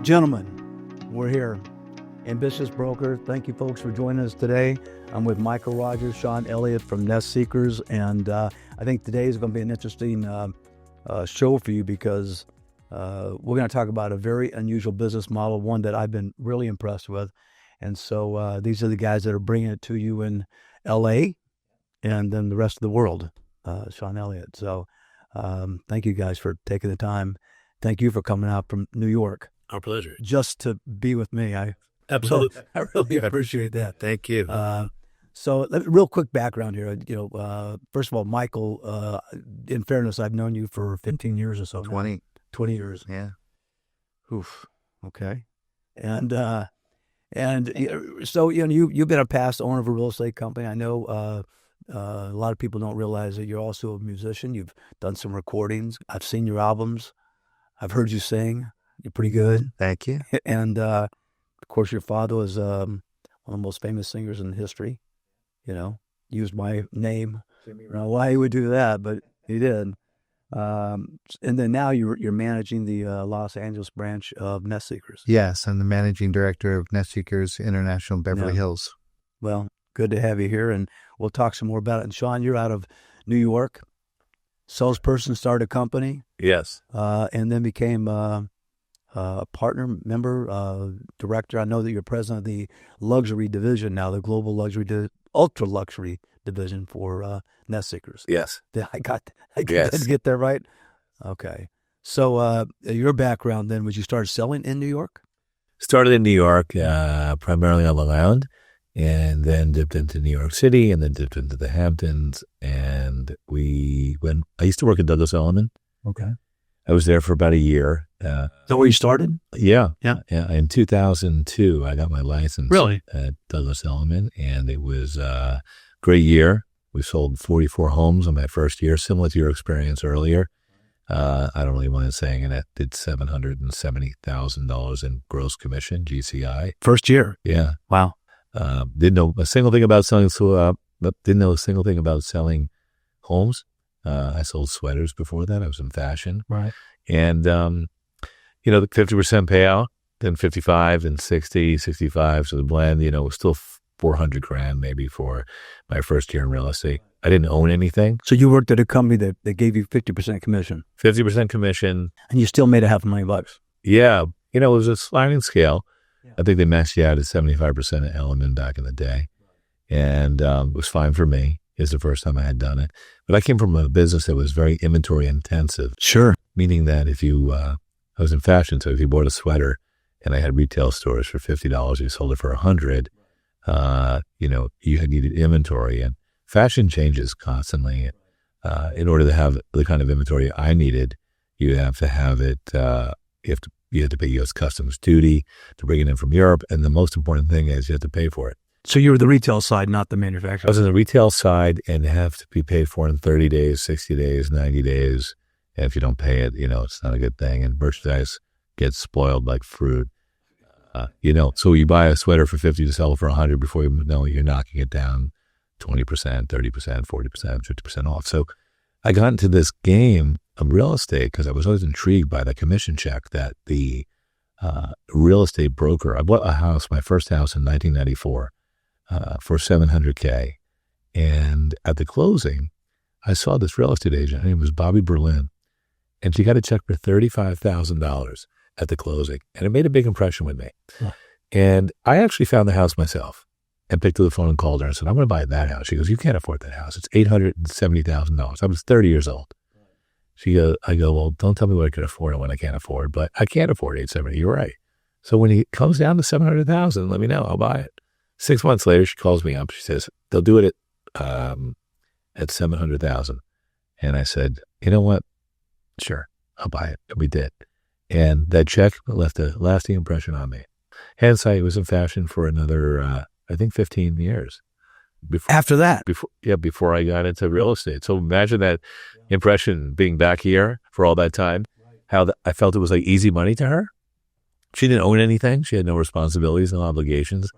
Gentlemen, we're here. Ambitious Broker, thank you folks for joining us today. I'm with Michael Rodgers, Shawn, Elliott from Nest Seekers, and I think today is going to be an interesting show for you because we're going to talk about a very unusual business model, one that I've been really impressed with. And so these are the guys that are bringing it to you in L.A. and then the rest of the world, Shawn, Elliott. So thank you guys for taking the time. Thank you for coming out from New York. Our pleasure. Just to be with me. Absolutely. I really appreciate that. Thank you. So real quick background here. First of all, Michael, in fairness, I've known you for 15 years or so. 20 years. Yeah. Oof. Okay. And so, you've been a past owner of a real estate company. I know a lot of people don't realize that you're also a musician. You've done some recordings. I've seen your albums. I've heard you sing. You're pretty good. Thank you. And, of course, your father was one of the most famous singers in history. Used my name. I don't know why he would do that, but he did. And then now you're managing the Los Angeles branch of Nest Seekers. Yes, I'm the managing director of Nest Seekers International Beverly Hills. Well, good to have you here, and we'll talk some more about it. And Shawn, you're out of New York. Salesperson, started a company. Yes. And then became a partner, member, director. I know that you're president of the luxury division now, the global luxury, ultra luxury division for Nest Seekers. Yes. I get that right? Okay. So your background then, was you started selling in New York? Started in New York, primarily on Long Island, and then dipped into New York City, and then dipped into the Hamptons. And I used to work at Douglas Elliman. Okay. I was there for about a year. Is that where you started? Yeah. In 2002, I got my license. Really? At Douglas Elliman, and it was a great year. We sold 44 homes in my first year, similar to your experience earlier. I don't really mind saying it. I did $770,000 in gross commission, GCI. First year? Yeah. Wow. Didn't know a single thing about selling. Didn't know a single thing about selling homes. I sold sweaters before that. I was in fashion. Right. And, the 50% payout, then 55 and 60, 65. So the blend, was still $400,000 maybe for my first year in real estate. I didn't own anything. So you worked at a company that gave you 50% commission. 50% commission. And you still made $500,000. Yeah. It was a sliding scale. Yeah. I think they maxed you out at 75% of Element back in the day. And it was fine for me. It's the first time I had done it. But I came from a business that was very inventory intensive. Sure. Meaning that if you, I was in fashion, so if you bought a sweater and I had retail stores for $50, you sold it for $100, you had needed inventory. And fashion changes constantly. In order to have the kind of inventory I needed, you have to have it, you have to pay U.S. Customs duty to bring it in from Europe. And the most important thing is you have to pay for it. So you were the retail side, not the manufacturer. I was on the retail side and have to be paid for in 30 days, 60 days, 90 days. And if you don't pay it, it's not a good thing. And merchandise gets spoiled like fruit. So you buy a sweater for 50 to sell it for 100 before you know you're knocking it down 20%, 30%, 40%, 50% off. So I got into this game of real estate because I was always intrigued by the commission check that the real estate broker, I bought a house, my first house in 1994 for $700,000. And at the closing, I saw this real estate agent. Her name was Bobby Berlin. And she got a check for $35,000 at the closing. And it made a big impression with me. Huh. And I actually found the house myself and picked up the phone and called her and said, I'm going to buy that house. She goes, you can't afford that house. It's $870,000. I was 30 years old. I go, well, don't tell me what I can afford and what I can't afford, but I can't afford $870,000. You're right. So when it comes down to $700,000, let me know. I'll buy it. 6 months later, she calls me up. She says, they'll do it at $700,000. And I said, you know what? Sure, I'll buy it. And we did. And that check left a lasting impression on me. Hence, I was in fashion for another, I think 15 years. After that? Before I got into real estate. So imagine that impression being back here for all that time, how I felt it was like easy money to her. She didn't own anything. She had no responsibilities, no obligations.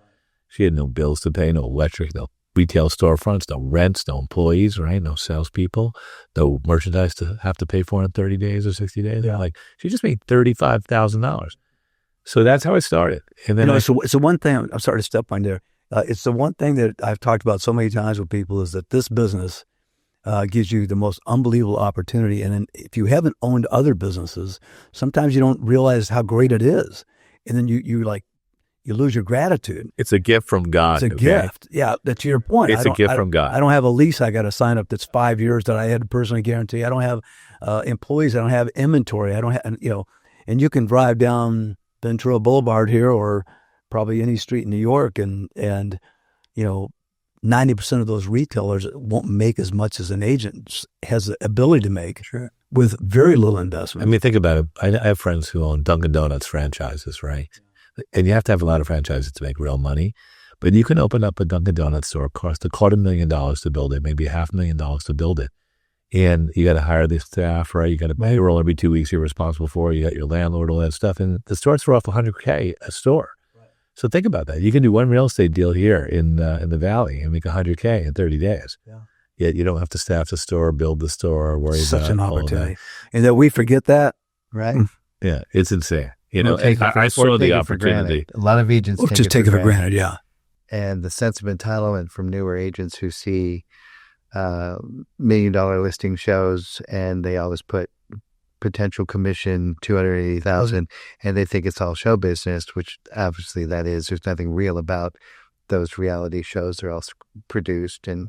She had no bills to pay, no electric, no retail storefronts, no rents, no employees, right? No salespeople, no merchandise to have to pay for in 30 days or 60 days. Yeah. Like, she just made $35,000. So that's how it started. And then it's the one thing, I'm sorry to step on there. It's the one thing that I've talked about so many times with people is that this business gives you the most unbelievable opportunity. And then if you haven't owned other businesses, sometimes you don't realize how great it is. And then you lose your gratitude. it's a gift from God. It's a gift. Yeah, that's your point. It's a gift from God. I don't have a lease I got to sign up that's 5 years that I had to personally guarantee. I don't have employees. I don't have inventory. I don't have, and you can drive down Ventura Boulevard here or probably any street in New York and 90% of those retailers won't make as much as an agent has the ability to make with very little investment. I mean, think about it. I have friends who own Dunkin' Donuts franchises, right? And you have to have a lot of franchises to make real money. But you can open up a Dunkin' Donuts store, cost $250,000 to build it, maybe $500,000 to build it. And you got to hire the staff, right? You got to payroll every 2 weeks you're responsible for. You got your landlord, all that stuff. And the stores throw off $100K a store. So think about that. You can do one real estate deal here in the Valley and make $100K in 30 days. Yeah. Yet you don't have to staff the store, build the store, worry about such an opportunity. And that we forget that, right? Yeah, it's insane. I saw the opportunity. A lot of agents take it for granted, yeah. And the sense of entitlement from newer agents who see $1 million listing shows and they always put potential commission $280,000 and they think it's all show business, which obviously that is. There's nothing real about those reality shows. They're all produced and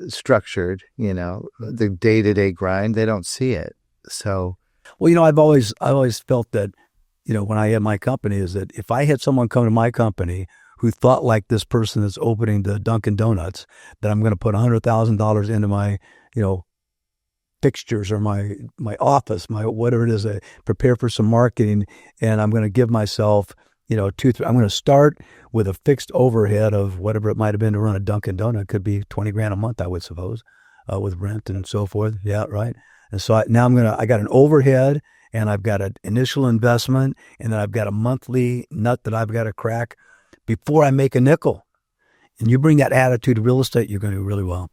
structured, the day-to-day grind, they don't see it. So, well, I've always felt that, when I had my company is that if I had someone come to my company who thought like this person that's opening the Dunkin' Donuts, that I'm going to put $100,000 into my, fixtures or my office, my whatever it is, I prepare for some marketing, and I'm going to give myself, I'm going to start with a fixed overhead of whatever it might have been to run a Dunkin' Donut. It could be $20,000 a month, I would suppose, with rent and so forth. Yeah, right. And so now I got an overhead, and I've got an initial investment, and then I've got a monthly nut that I've got to crack before I make a nickel. And you bring that attitude to real estate, you're going to do really well.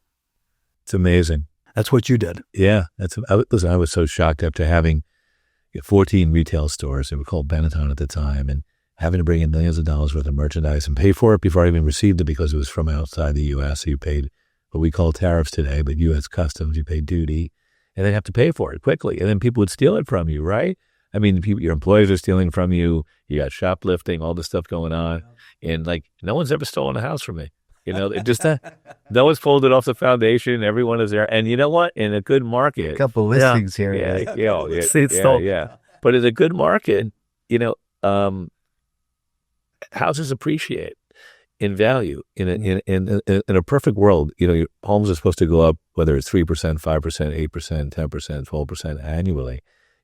It's amazing. That's what you did. Yeah. I was so shocked after having 14 retail stores. They were called Benetton at the time, and having to bring in millions of dollars worth of merchandise and pay for it before I even received it because it was from outside the U.S. So you paid what we call tariffs today, but U.S. customs, you pay duty, and then have to pay for it quickly. And then people would steal it from you, right? I mean, your employees are stealing from you. You got shoplifting, all this stuff going on. And no one's ever stolen a house from me. It just, no one's pulled it off the foundation. Everyone is there. And you know what? In a good market. A couple listings here. Yeah. But in a good market, houses appreciate in value. In a perfect world, your homes are supposed to go up, whether it's 3%, 5%, 8%, 10%, 12% annually.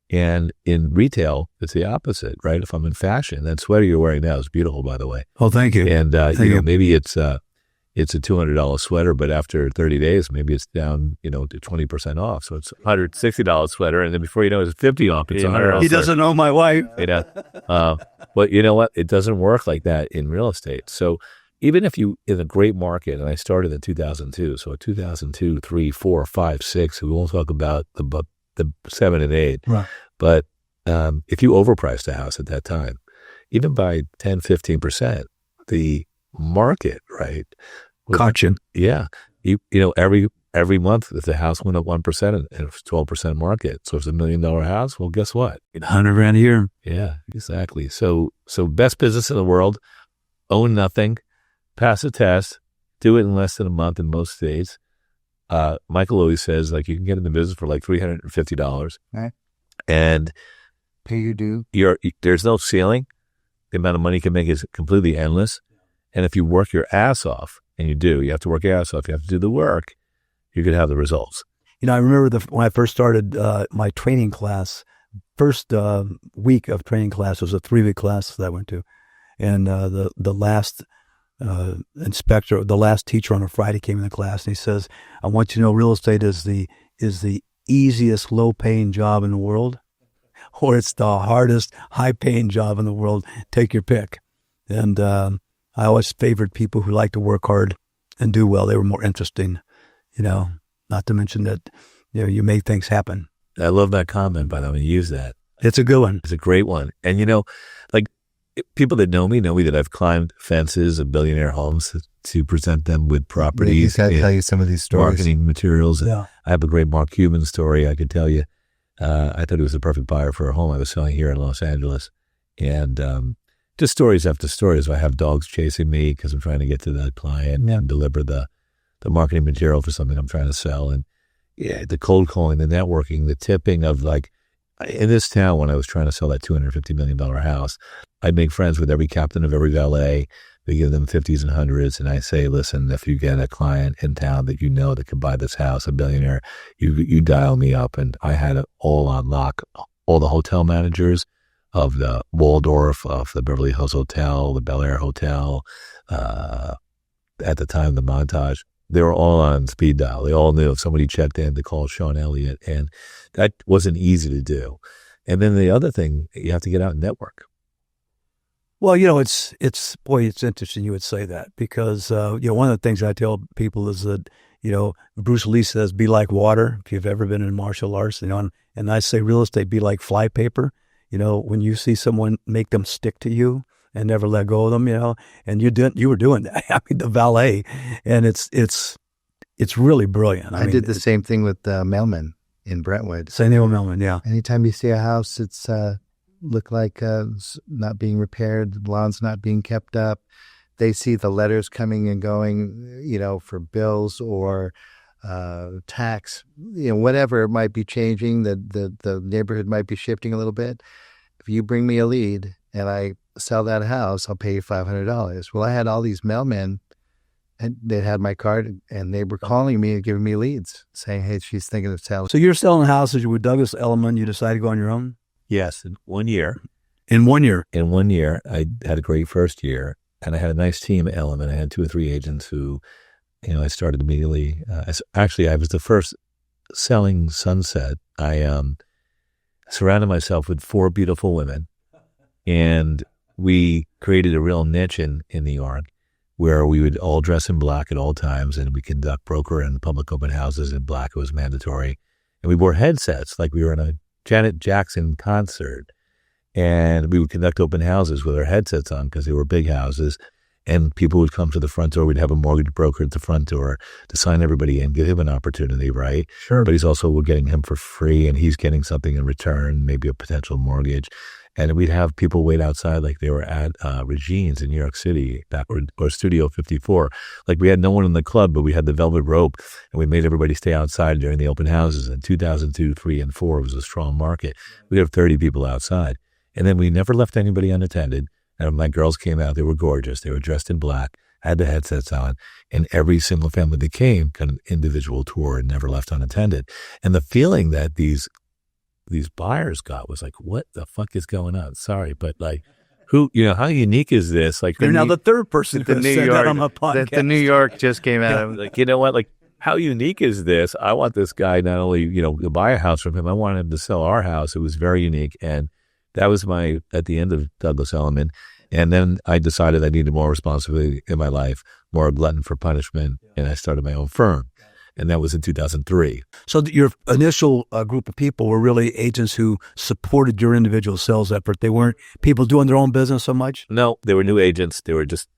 And in retail, it's the opposite, right? If I'm in fashion, that sweater you're wearing now is beautiful, by the way. Oh, thank you. And maybe it's a $200 sweater, but after 30 days, maybe it's down, to 20% off. So it's $160 sweater, and then before you know it, it's 50 off. It's $100. He doesn't know my wife. But you know what? It doesn't work like that in real estate. So even if you in a great market, and I started in 2002, so 2002, 3, 4, 5, 6, we won't talk about the 7 and 8. Right. But if you overpriced a house at that time, even by 10, 15%, the market, right? Caution. Yeah. Every month, if the house went up 1% and it's 12% market, so if it's $1 million house, well, guess what? $100,000 a year. Yeah, exactly. So best business in the world, own nothing, pass a test, do it in less than a month in most states. Michael always says, you can get in the business for $350. Right. And pay your due. There's no ceiling. The amount of money you can make is completely endless. And if you work your ass off, and you have to work your ass off, you have to do the work, you could have the results. I remember when I first started my training class, first week of training class was a 3-week class that I went to. And the last inspector, the last teacher on a Friday came in the class, and he says, I want you to know real estate is the easiest low-paying job in the world, or it's the hardest high-paying job in the world. Take your pick. And I always favored people who like to work hard and do well. They were more interesting, not to mention that, you make things happen. I love that comment, by the way. Use that. It's a good one. It's a great one. And, people that know me that I've climbed fences of billionaire homes to present them with properties. He's got to tell you some of these stories. Marketing materials. Yeah. I have a great Mark Cuban story I could tell you. I thought he was the perfect buyer for a home I was selling here in Los Angeles. And just stories after stories. I have dogs chasing me because I'm trying to get to that client and deliver the marketing material for something I'm trying to sell. And the cold calling, the networking, the tipping of like, in this town, when I was trying to sell that $250 million house, I'd make friends with every captain of every valet. They give them 50s and 100s. And I say, listen, if you get a client in town that you know that can buy this house, a billionaire, you dial me up. And I had it all on lock. All the hotel managers of the Waldorf, of the Beverly Hills Hotel, the Bel Air Hotel, at the time, the Montage, they were all on speed dial. They all knew if somebody checked in to call Shawn Elliott, and that wasn't easy to do. And then the other thing, you have to get out and network. Well, it's interesting you would say that because, one of the things I tell people is that, Bruce Lee says, be like water. If you've ever been in martial arts, and I say real estate, be like flypaper. When you see someone, make them stick to you and never let go of them, and you were doing that. I mean, the valet, and it's really brilliant. I did the same thing with the mailman in Brentwood. Same thing with mailman, yeah. Anytime you see a house, it's look like not being repaired, the lawn's not being kept up. They see the letters coming and going, for bills or tax, whatever it might be changing. The neighborhood might be shifting a little bit. If you bring me a lead and I sell that house, I'll pay you $500. Well, I had all these mailmen, and they had my card, and they were calling me and giving me leads, saying, "Hey, she's thinking of selling." So you're selling houses with Douglas Elliman. You decided to go on your own? Yes, in 1 year. In 1 year? In 1 year, I had a great first year, and I had a nice team at Elliman. I had 2 or 3 agents who, I started immediately. Actually, I was the first selling Sunset. I surrounded myself with 4 beautiful women, and we created a real niche in New York where we would all dress in black at all times, and we conduct broker and public open houses in black. It was mandatory. And we wore headsets like we were in a Janet Jackson concert. And we would conduct open houses with our headsets on because they were big houses. And people would come to the front door. We'd have a mortgage broker at the front door to sign everybody in, give him an opportunity, right? Sure. But we're getting him for free, and he's getting something in return, maybe a potential mortgage. And we'd have people wait outside like they were at Regine's in New York City, or Studio 54. Like we had no one in the club, but we had the velvet rope, and we made everybody stay outside during the open houses. In 2002, 3, and 4 was a strong market. We'd have 30 people outside. And then we never left anybody unattended. And my girls came out, they were gorgeous. They were dressed in black, had the headsets on, and every single family that came got an individual tour and never left unattended. And the feeling that these buyers got was like, what the fuck is going on? Sorry, but like, how unique is this? Like, you're now the third person that said that on a podcast. The New York just came out. Like, you know what? Like, how unique is this? I want this guy not only, to buy a house from him, I want him to sell our house. It was very unique. And that was at the end of Douglas Elliman. And then I decided I needed more responsibility in my life, more glutton for punishment. And I started my own firm. And that was in 2003. So your initial group of people were really agents who supported your individual sales effort. They weren't people doing their own business so much? No, they were new agents. They were just,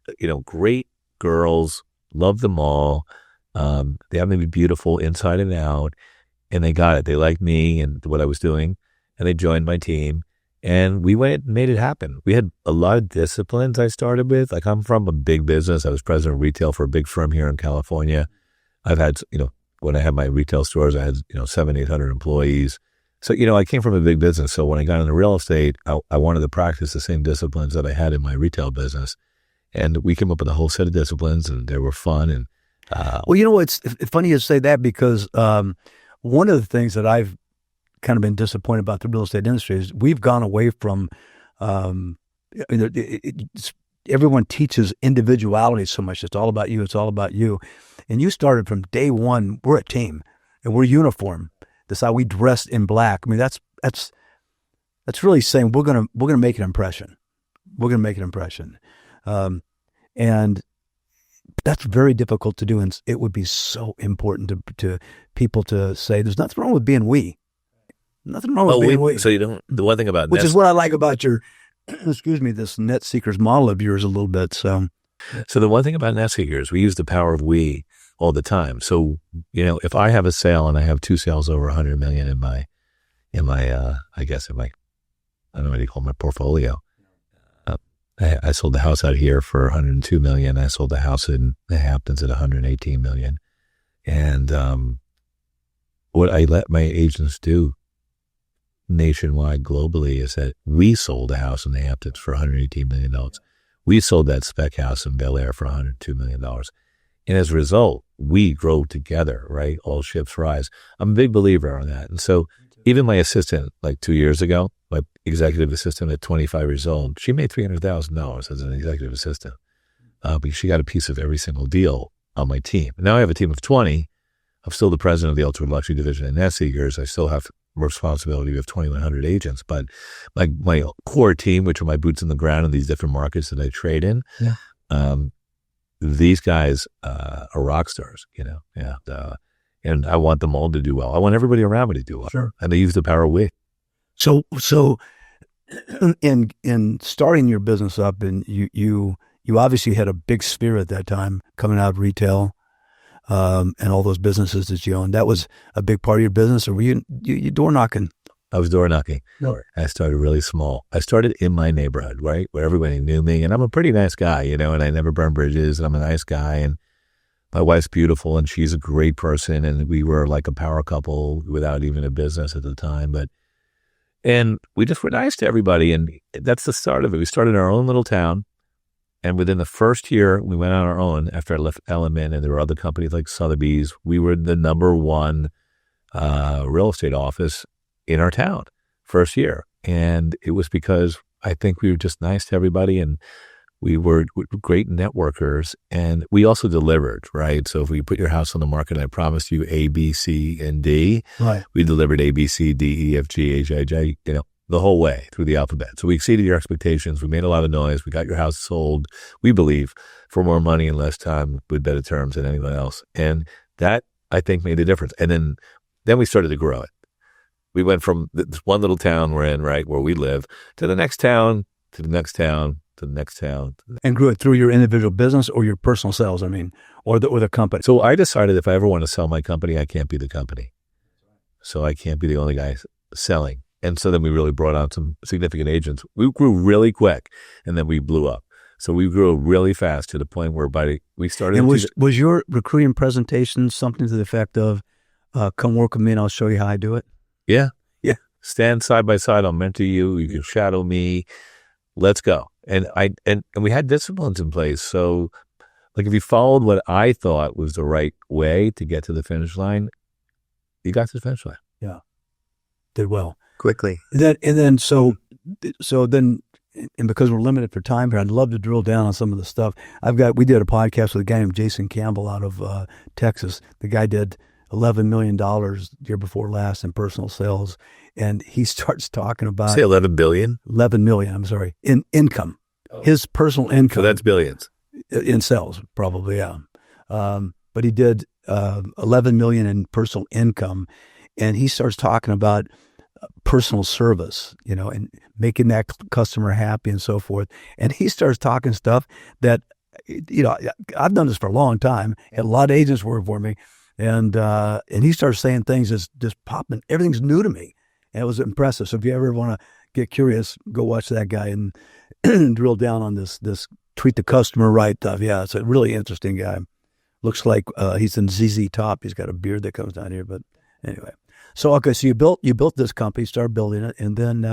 great girls, loved them all. They happened to be beautiful inside and out. And they got it. They liked me and what I was doing. And they joined my team. And we went and made it happen. We had a lot of disciplines I started with. Like, I'm from a big business. I was president of retail for a big firm here in California. I've had, when I had my retail stores, I had, 700, 800 employees. So, I came from a big business. So when I got into real estate, I wanted to practice the same disciplines that I had in my retail business. And we came up with a whole set of disciplines, and they were fun. And well, it's funny you say that because one of the things that I've kind of been disappointed about the real estate industry is we've gone away from everyone teaches individuality so much. It's all about you. It's all about you. And you started from day one. We're a team, and we're uniform. That's how we dressed in black. I mean, that's really saying we're gonna make an impression. We're gonna make an impression, and that's very difficult to do. And it would be so important to people to say, "There's nothing wrong with being we." Nothing wrong with being we. So the one thing about which is what I like about your excuse me, this net seekers model of yours a little bit. So the one thing about net seekers, we use the power of we all the time. So, if I have a sale and I have 2 sales over 100 million in my, I don't know what you call my portfolio. I sold the house out here for 102 million. I sold the house in the Hamptons at 118 million. And what I let my agents do nationwide, globally, is that we sold a house in the Hamptons for $118 million. We sold that spec house in Bel Air for $102 million. And as a result, we grow together, right? All ships rise. I'm a big believer on that. And so even my assistant, like 2 years ago, my executive assistant at 25 years old, she made $300,000 as an executive assistant because she got a piece of every single deal on my team. And now I have a team of 20. I'm still the president of the ultra luxury division at Net Seekers. I still have responsibility of 2,100 agents, but my core team, which are my boots on the ground in these different markets that I trade in, these guys are rock stars, and I want them all to do well. I want everybody around me to do well. Sure. And they use the power of we. So in starting your business up, and you obviously had a big sphere at that time coming out of retail, and all those businesses that you owned. That was a big part of your business, or were you door knocking? I was door knocking. No. I started really small. I started in my neighborhood, right, where everybody knew me, and I'm a pretty nice guy, and I never burn bridges, and I'm a nice guy, and my wife's beautiful, and she's a great person, and we were like a power couple without even a business at the time, and we just were nice to everybody, and that's the start of it. We started in our own little town, and within the first year, we went on our own after I left LMN, and there were other companies like Sotheby's. We were the number one real estate office in our town first year, and it was because I think we were just nice to everybody, and we were great networkers, and we also delivered, right? So if we put your house on the market, I promised you A, B, C, and D. Right. We delivered A, B, C, D, E, F, G, H, I, J, the whole way through the alphabet. So we exceeded your expectations. We made a lot of noise. We got your house sold, we believe, for more money and less time with better terms than anyone else. And that, I think, made a difference. And then we started to grow it. We went from this one little town we're in, right, where we live, to the next town, to the next town, to the next town. And grew it through your individual business or your personal sales, or the company. So I decided if I ever want to sell my company, I can't be the company. So I can't be the only guy selling. And so then we really brought on some significant agents. We grew really quick, and then we blew up. So we grew really fast to the point where we started. And was your recruiting presentation something to the effect of, come work with me and I'll show you how I do it? Yeah. Stand side by side. I'll mentor you. You can shadow me. Let's go. And we had disciplines in place. So like if you followed what I thought was the right way to get to the finish line, you got to the finish line. Yeah. Did well. Quickly. So because we're limited for time here, I'd love to drill down on some of the stuff. We did a podcast with a guy named Jason Campbell out of Texas. The guy did $11 million year before last in personal sales. And he starts talking about... Say 11 billion? 11 million, I'm sorry, in income. Oh. His personal income. So that's billions. In sales, probably, yeah. But he did 11 million in personal income. And he starts talking about personal service, and making that customer happy and so forth. And he starts talking stuff that, I've done this for a long time, and a lot of agents work for me. And he starts saying things that's just popping. Everything's new to me. And it was impressive. So if you ever want to get curious, go watch that guy and drill down on this treat the customer right stuff. Yeah, it's a really interesting guy. Looks like he's in ZZ Top. He's got a beard that comes down here. But anyway, so okay, so you built this company, started building it, and then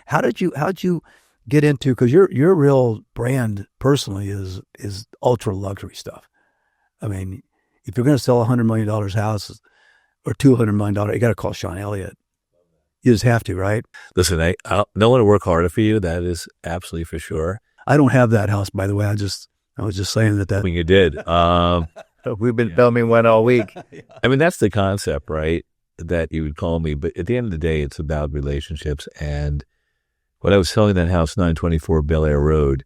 how did you get into? Because your real brand personally is ultra luxury stuff. I mean, if you're going to sell $100 million house or $200 million, you got to call Shawn Elliott. You just have to, right? Listen, I no one to work harder for you. That is absolutely for sure. I don't have that house, by the way. I was just saying that. When you did, we've been filming one all week. I mean, that's the concept, right? That you would call me, but at the end of the day, it's about relationships. And when I was selling that house, 924 Bel Air Road,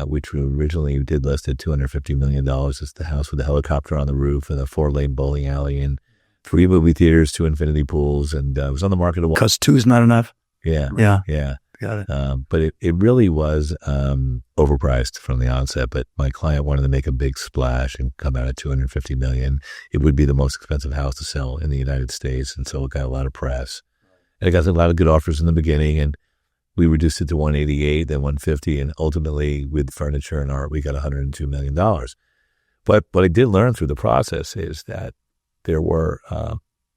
which we originally did list at $250 million, it's the house with a helicopter on the roof and a 4-lane bowling alley and 3 movie theaters, 2 infinity pools, and it was on the market. Because 2 is not enough? Yeah. Got it. But it really was overpriced from the onset. But my client wanted to make a big splash and come out at $250 million. It would be the most expensive house to sell in the United States, and so it got a lot of press. And it got a lot of good offers in the beginning, and we reduced it to 188, then 150, and ultimately with furniture and art, we got $102 million. But what I did learn through the process is that there were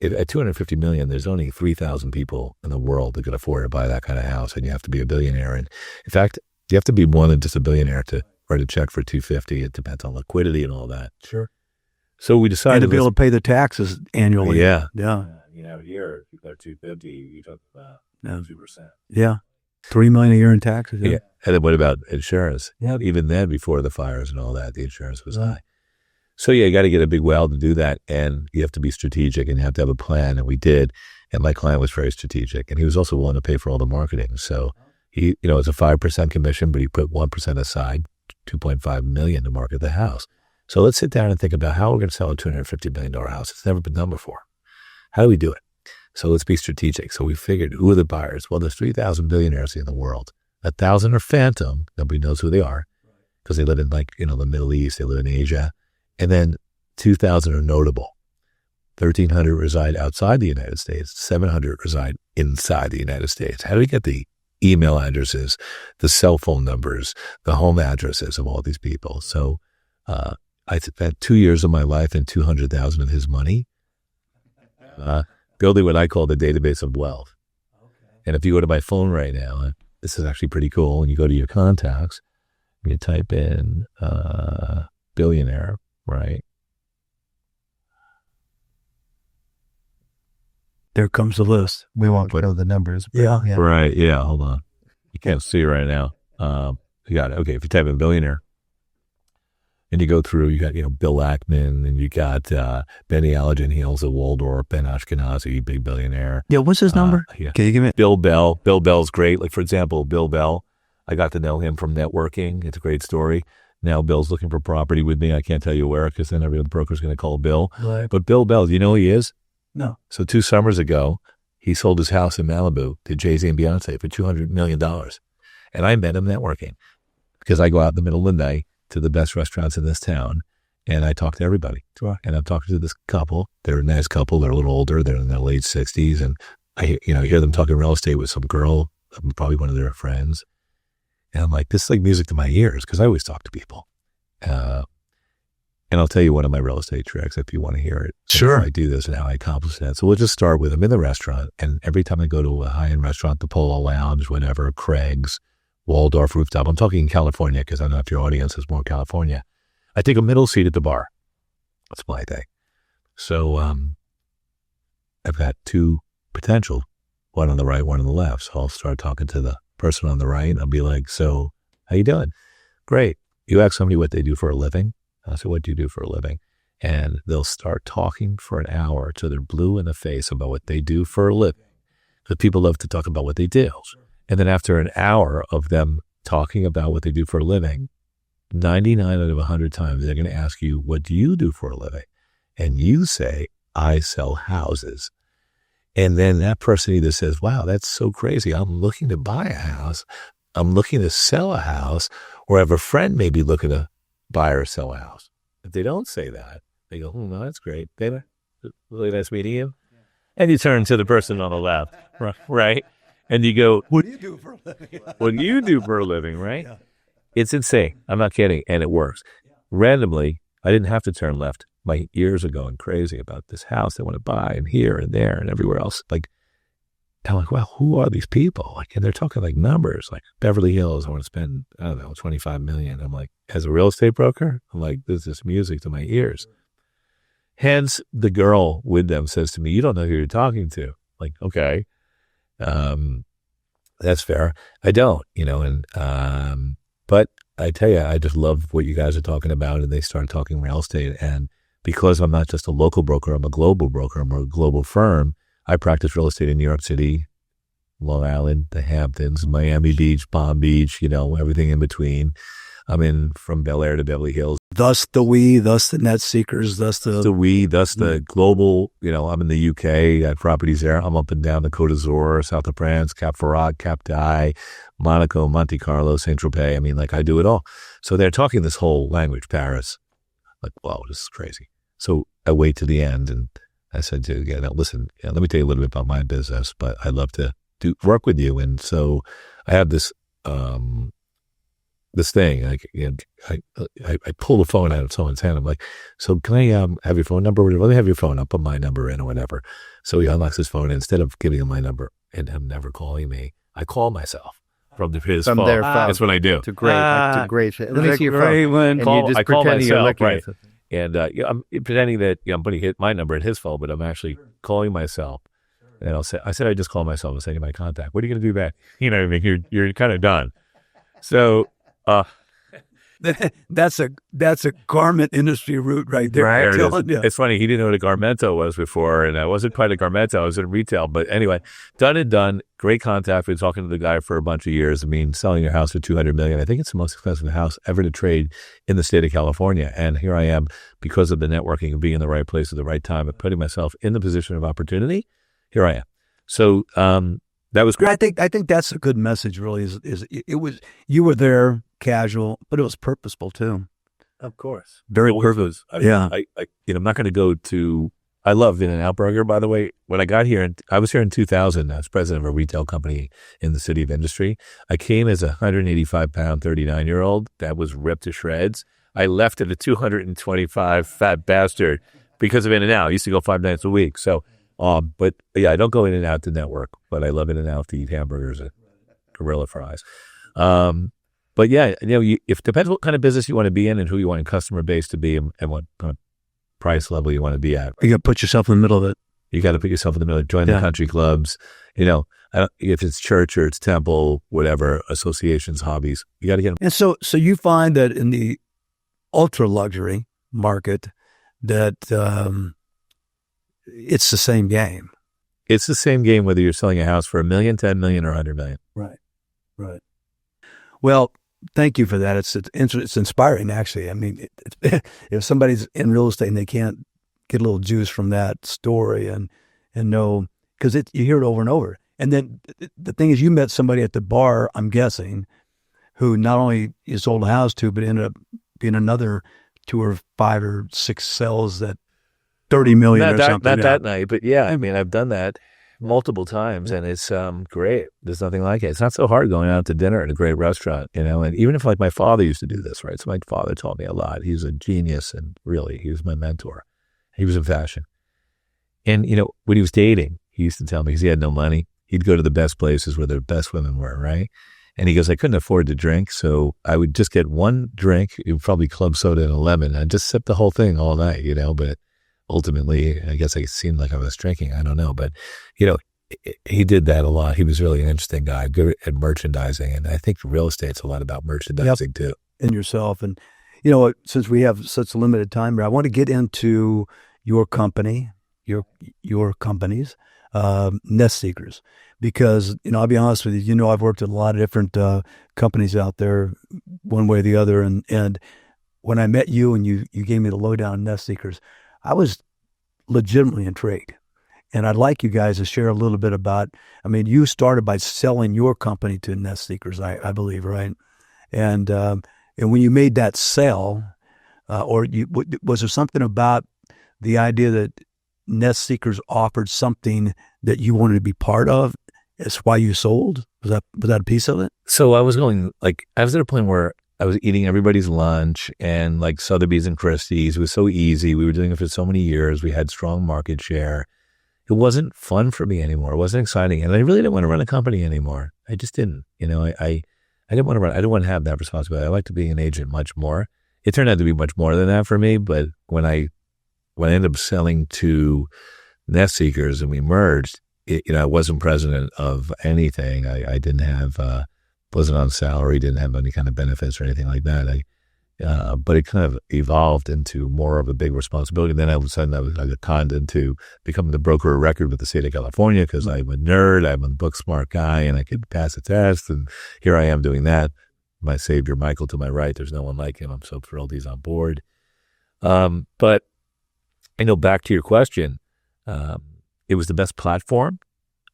at $250 million, there's only 3,000 people in the world that could afford to buy that kind of house, and you have to be a billionaire. And in fact, you have to be more than just a billionaire to write a check for $250. It depends on liquidity and all that. Sure. So we decided And to be able to pay the taxes annually. Yeah. Yeah. Here, if you got $250, you talk about 2%. Yeah. $3 million a year in taxes. Yeah. And then what about insurance? Yeah. Even then, before the fires and all that, the insurance was high. So yeah, you got to get a big well to do that, and you have to be strategic, and you have to have a plan, and we did. And my client was very strategic, and he was also willing to pay for all the marketing. So he, it's a 5% commission, but he put 1% aside, $2.5 million to market the house. So let's sit down and think about how we're going to sell a $250 million house. It's never been done before. How do we do it? So let's be strategic. So we figured, who are the buyers? Well, there's 3,000 billionaires in the world. 1,000 are phantom. Nobody knows who they are because they live in the Middle East. They live in Asia. And then 2,000 are notable. 1,300 reside outside the United States. 700 reside inside the United States. How do we get the email addresses, the cell phone numbers, the home addresses of all these people? So I spent 2 years of my life and 200,000 of his money building what I call the database of wealth. And if you go to my phone right now, this is actually pretty cool. And you go to your contacts, you type in billionaire, right? There comes the list. We won't know the numbers. Yeah. Right. Yeah. Hold on. You can't see it right now. You got it. Okay. If you type in billionaire and you go through, you got, Bill Ackman, and you got Benny Allergen. He owns a Waldorf, Ben Ashkenazi, big billionaire. Yeah. What's his number? Yeah. Can you give me Bill Bell. Bill Bell's great. Like, for example, Bill Bell, I got to know him from networking. It's a great story. Now Bill's looking for property with me. I can't tell you where because then every other broker's going to call Bill. Right. But Bill Bell, do you know who he is? No. So 2 summers ago, he sold his house in Malibu to Jay-Z and Beyonce for $200 million. And I met him networking because I go out in the middle of the night to the best restaurants in this town, and I talk to everybody. Sure. And I'm talking to this couple. They're a nice couple. They're a little older. They're in their late 60s. And I hear them talking real estate with some girl, probably one of their friends. And I'm like, this is like music to my ears because I always talk to people. And I'll tell you one of my real estate tricks if you want to hear it. Sure. I do this and how I accomplish that. So we'll just start with, I'm in the restaurant, and every time I go to a high-end restaurant, the Polo Lounge, whatever, Craig's, Waldorf Rooftop, I'm talking California because I don't know if your audience is more California. I take a middle seat at the bar. That's my thing. So I've got 2 potential, one on the right, one on the left. So I'll start talking to the person on the right. I'll be like, so how you doing? Great. You ask somebody what they do for a living. I said, what do you do for a living? And they'll start talking for an hour till they're blue in the face about what they do for a living. Because people love to talk about what they do. And then after an hour of them talking about what they do for a living, 99 out of 100 times, they're going to ask you, what do you do for a living? And you say, I sell houses. And then that person either says, wow, that's so crazy. I'm looking to buy a house. I'm looking to sell a house, or I have a friend maybe looking to buy or sell a house. If they don't say that, they go, no, that's great. David, really nice meeting you. Yeah. And you turn to the person on the left, right? And you go, what do you do for a living? What do you do for a living, right? Yeah. It's insane. I'm not kidding. And it works. Yeah. Randomly, I didn't have to turn left. My ears are going crazy about this house they want to buy, and here and there and everywhere else. Like, I'm like, well, who are these people? Like, and they're talking like numbers, like Beverly Hills. I want to spend, I don't know, $25 million. I'm like, as a real estate broker, I'm like, this is music to my ears. Hence, the girl with them says to me, you don't know who you're talking to. Like, okay, that's fair. I don't, but I tell you, I just love what you guys are talking about. And they start talking real estate. And because I'm not just a local broker, I'm a global broker, I'm a global firm. I practice real estate in New York City, Long Island, the Hamptons, Miami Beach, Palm Beach, everything in between. I'm in from Bel Air to Beverly Hills. Thus the we, thus the net seekers, thus the global, I'm in the UK, I have properties there. I'm up and down the Côte d'Azur, South of France, Cap Ferrat, Cap d'Aille, Monaco, Monte Carlo, Saint-Tropez. I mean, like, I do it all. So they're talking this whole language, Paris. Like, whoa, this is crazy. So I wait to the end, and I said to now listen, let me tell you a little bit about my business, but I'd love to work with you. And so I have this thing, I pull the phone out of someone's hand. I'm like, so can I have your phone number? Let me have your phone. I'll put my number in or whatever. So he unlocks his phone, and instead of giving him my number and him never calling me, I call myself from his phone. Their phone. That's what I do. It's a great. Let me see your phone. And you just I call pretend you're myself, looking right? at something. And I'm pretending that I'm putting my number in his phone, but I'm actually calling myself. And I said I just call myself and send you my contact. What are you going to do back? You know what I mean? You're kind of done. So that's a garment industry route right there. Right. You. It's funny. He didn't know what a garmento was before, and I wasn't quite a garmento. I was in retail. But anyway, done and done. Great contact. We've been talking to the guy for a bunch of years. I mean, selling your house for $200 million. I think it's the most expensive house ever to trade in the state of California. And here I am, because of the networking and being in the right place at the right time and putting myself in the position of opportunity. Here I am. So that was great. I think that's a good message. Really, is it was you were there casual, but it was purposeful too. Of course, very purposeful. Yeah, I'm not going to go to. I love In-N-Out Burger, by the way. When I got here, I was here in 2000. I was president of a retail company in the city of Industry. I came as a 185-pound, 39-year-old that was ripped to shreds. I left at a 225 fat bastard because of In-N-Out. I used to go 5 nights a week. So. But yeah, I don't go In-N-Out to network, but I love In-N-Out to eat hamburgers and gorilla fries. But yeah, if depends what kind of business you want to be in and who you want your customer base to be and what price level you want to be at. You got to put yourself in the middle of it. You got to put yourself in the middle. Join the country clubs. If it's church or it's temple, whatever, associations, hobbies, you got to get them. And so you find that in the ultra luxury market that it's the same game. It's the same game whether you're selling a house for $1 million, $10 million, or $100 million. Right. Well, thank you for that. It's inspiring, actually. I mean, if somebody's in real estate and they can't get a little juice from that story and know, because you hear it over and over. And then the thing is, you met somebody at the bar, I'm guessing, who not only you sold a house to, but ended up being another 2 or 5 or 6 sales that $30 million or something. Not that night, but yeah, I mean, I've done that multiple times, and it's great. There's nothing like it. It's not so hard going out to dinner at a great restaurant, and even if, like, my father used to do this, right? So my father taught me a lot. He's a genius, and really, he was my mentor. He was in fashion. And, when he was dating, he used to tell me, because he had no money, he'd go to the best places where the best women were, right? And he goes, I couldn't afford to drink, so I would just get one drink, probably club soda and a lemon, and just sip the whole thing all night, but ultimately, I guess it seemed like I was drinking. I don't know. But, he did that a lot. He was really an interesting guy, good at merchandising. And I think real estate's a lot about merchandising too. And yourself. And, since we have such limited time here, I want to get into your company, your companies, Nest Seekers. Because, I'll be honest with you, I've worked at a lot of different companies out there, one way or the other. And when I met you and you gave me the lowdown on Nest Seekers, I was legitimately intrigued. And I'd like you guys to share a little bit about, you started by selling your company to Nest Seekers, I believe, right? And when you made that sale, was there something about the idea that Nest Seekers offered something that you wanted to be part of? That's why you sold? Was that a piece of it? So I was at a point where I was eating everybody's lunch and like Sotheby's and Christie's. It was so easy. We were doing it for so many years. We had strong market share. It wasn't fun for me anymore. It wasn't exciting. And I really didn't want to run a company anymore. I just didn't. I didn't want to run. I didn't want to have that responsibility. I like to be an agent much more. It turned out to be much more than that for me. But when I ended up selling to Nest Seekers and we merged, I wasn't president of anything. I didn't have, wasn't on salary, didn't have any kind of benefits or anything like that. But it kind of evolved into more of a big responsibility. Then all of a sudden I got conned into becoming the broker of record with the state of California because I'm a nerd, I'm a book smart guy, and I could pass a test. And here I am doing that. my savior, Michael, to my right. There's no one like him. I'm so thrilled he's on board. But back to your question, it was the best platform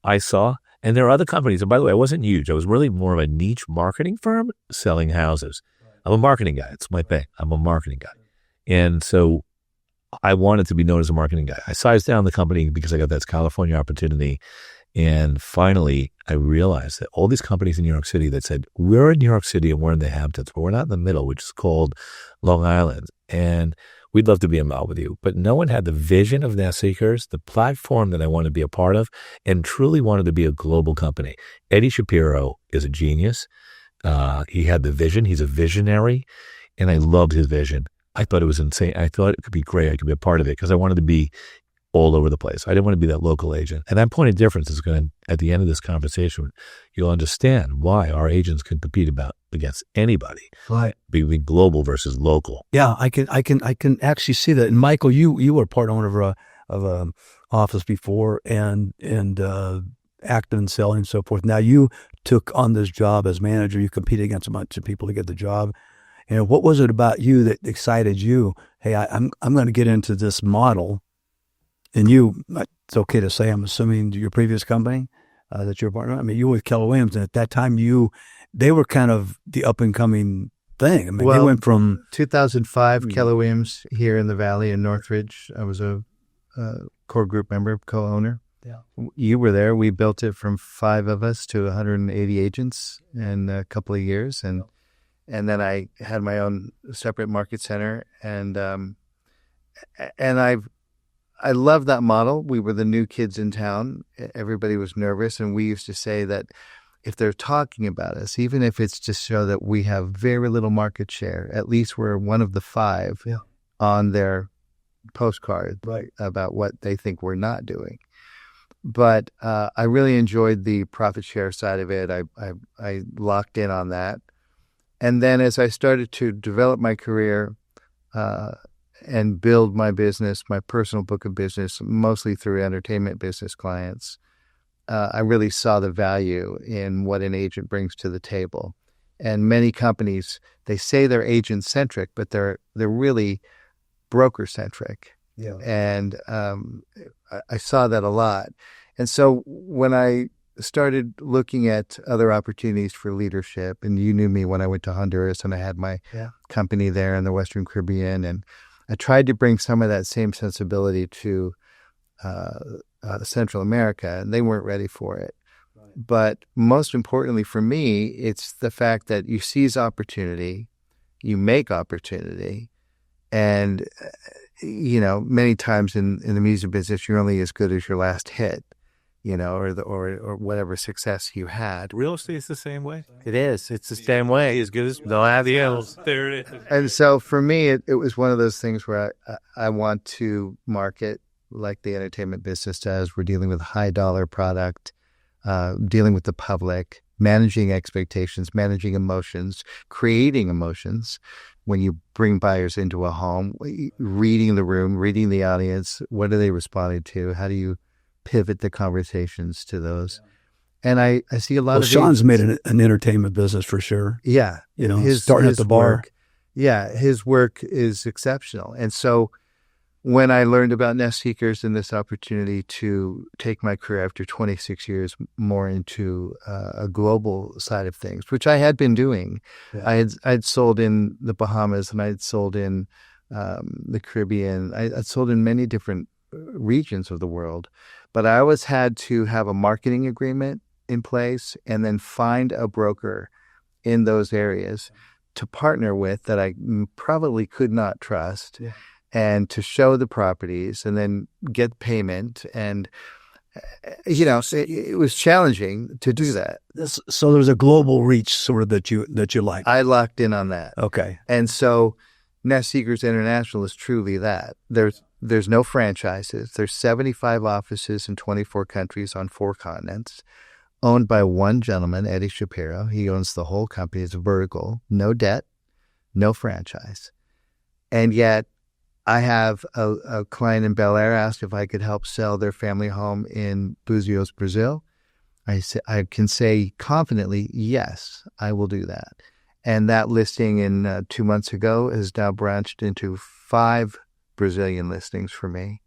I saw. And there are other companies. And by the way, I wasn't huge. I was really more of a niche marketing firm selling houses. I'm a marketing guy. It's my thing. I'm a marketing guy. And so I wanted to be known as a marketing guy. I sized down the company because I got that California opportunity. And finally, I realized that all these companies in New York City that said, we're in New York City and we're in the Hamptons, but we're not in the middle, which is called Long Island. And we'd love to be involved with you. But no one had the vision of Nest Seekers, the platform that I wanted to be a part of, and truly wanted to be a global company. Eddie Shapiro is a genius. He had the vision. He's a visionary. And I loved his vision. I thought it was insane. I thought it could be great. I could be a part of it because I wanted to be all over the place. I didn't want to be that local agent. And that point of difference is going to, at the end of this conversation, you'll understand why our agents can compete against anybody. Right. Being global versus local. Yeah, I can actually see that. And Michael, you were part owner of a office before and active in selling and so forth. Now you took on this job as manager. You competed against a bunch of people to get the job. And what was it about you that excited you? Hey, I'm going to get into this model. And you, it's okay to say, I'm assuming your previous company that you're a partner. I mean, you were with Keller Williams, and at that time, they were kind of the up and coming thing. I mean, they went from 2005 Keller Williams here in the Valley in Northridge. I was a core group member, co-owner. Yeah, you were there. We built it from 5 of us to 180 agents in a couple of years, and then I had my own separate market center, and I love that model. We were the new kids in town. Everybody was nervous. And we used to say that if they're talking about us, even if it's to show that we have very little market share, at least we're one of the 5 on their postcard about what they think we're not doing. But I really enjoyed the profit share side of it. I locked in on that. And then as I started to develop my career, and build my business, my personal book of business, mostly through entertainment business clients, I really saw the value in what an agent brings to the table. And many companies, they say they're agent-centric, but they're really broker-centric. Yeah. And I saw that a lot. And so when I started looking at other opportunities for leadership, and you knew me when I went to Honduras and I had my company there in the Western Caribbean, and I tried to bring some of that same sensibility to Central America, and they weren't ready for it. Right. But most importantly for me, it's the fact that you seize opportunity, you make opportunity, and many times in the music business, you're only as good as your last hit, or whatever success you had. Real estate is the same way. It is. It's the same way. As good as they'll have the else. There it is. And so for me, it was one of those things where I want to market like the entertainment business does. We're dealing with high dollar product, dealing with the public, managing expectations, managing emotions, creating emotions. When you bring buyers into a home, reading the room, reading the audience, what are they responding to? How do you pivot the conversations to those? And I see a lot of Shawn's made an entertainment business for sure. Yeah. Starting at the bar. His work is exceptional. And so when I learned about Nest Seekers and this opportunity to take my career after 26 years more into a global side of things, which I had been doing. I'd sold in the Bahamas, and I'd sold in the Caribbean. I'd sold in many different regions of the world. But I always had to have a marketing agreement in place and then find a broker in those areas to partner with that I probably could not trust, and to show the properties and then get payment. And, it was challenging to do that. So there's a global reach sort of that you like. I locked in on that. Okay. And so Nest Seekers International is truly that. There's no franchises. There's 75 offices in 24 countries on 4 continents, owned by one gentleman, Eddie Shapiro. He owns the whole company. It's vertical, no debt, no franchise. And yet I have a client in Bel Air asked if I could help sell their family home in Búzios, Brazil. I can say confidently, yes, I will do that. And that listing in 2 months ago has now branched into 5 Brazilian listings for me.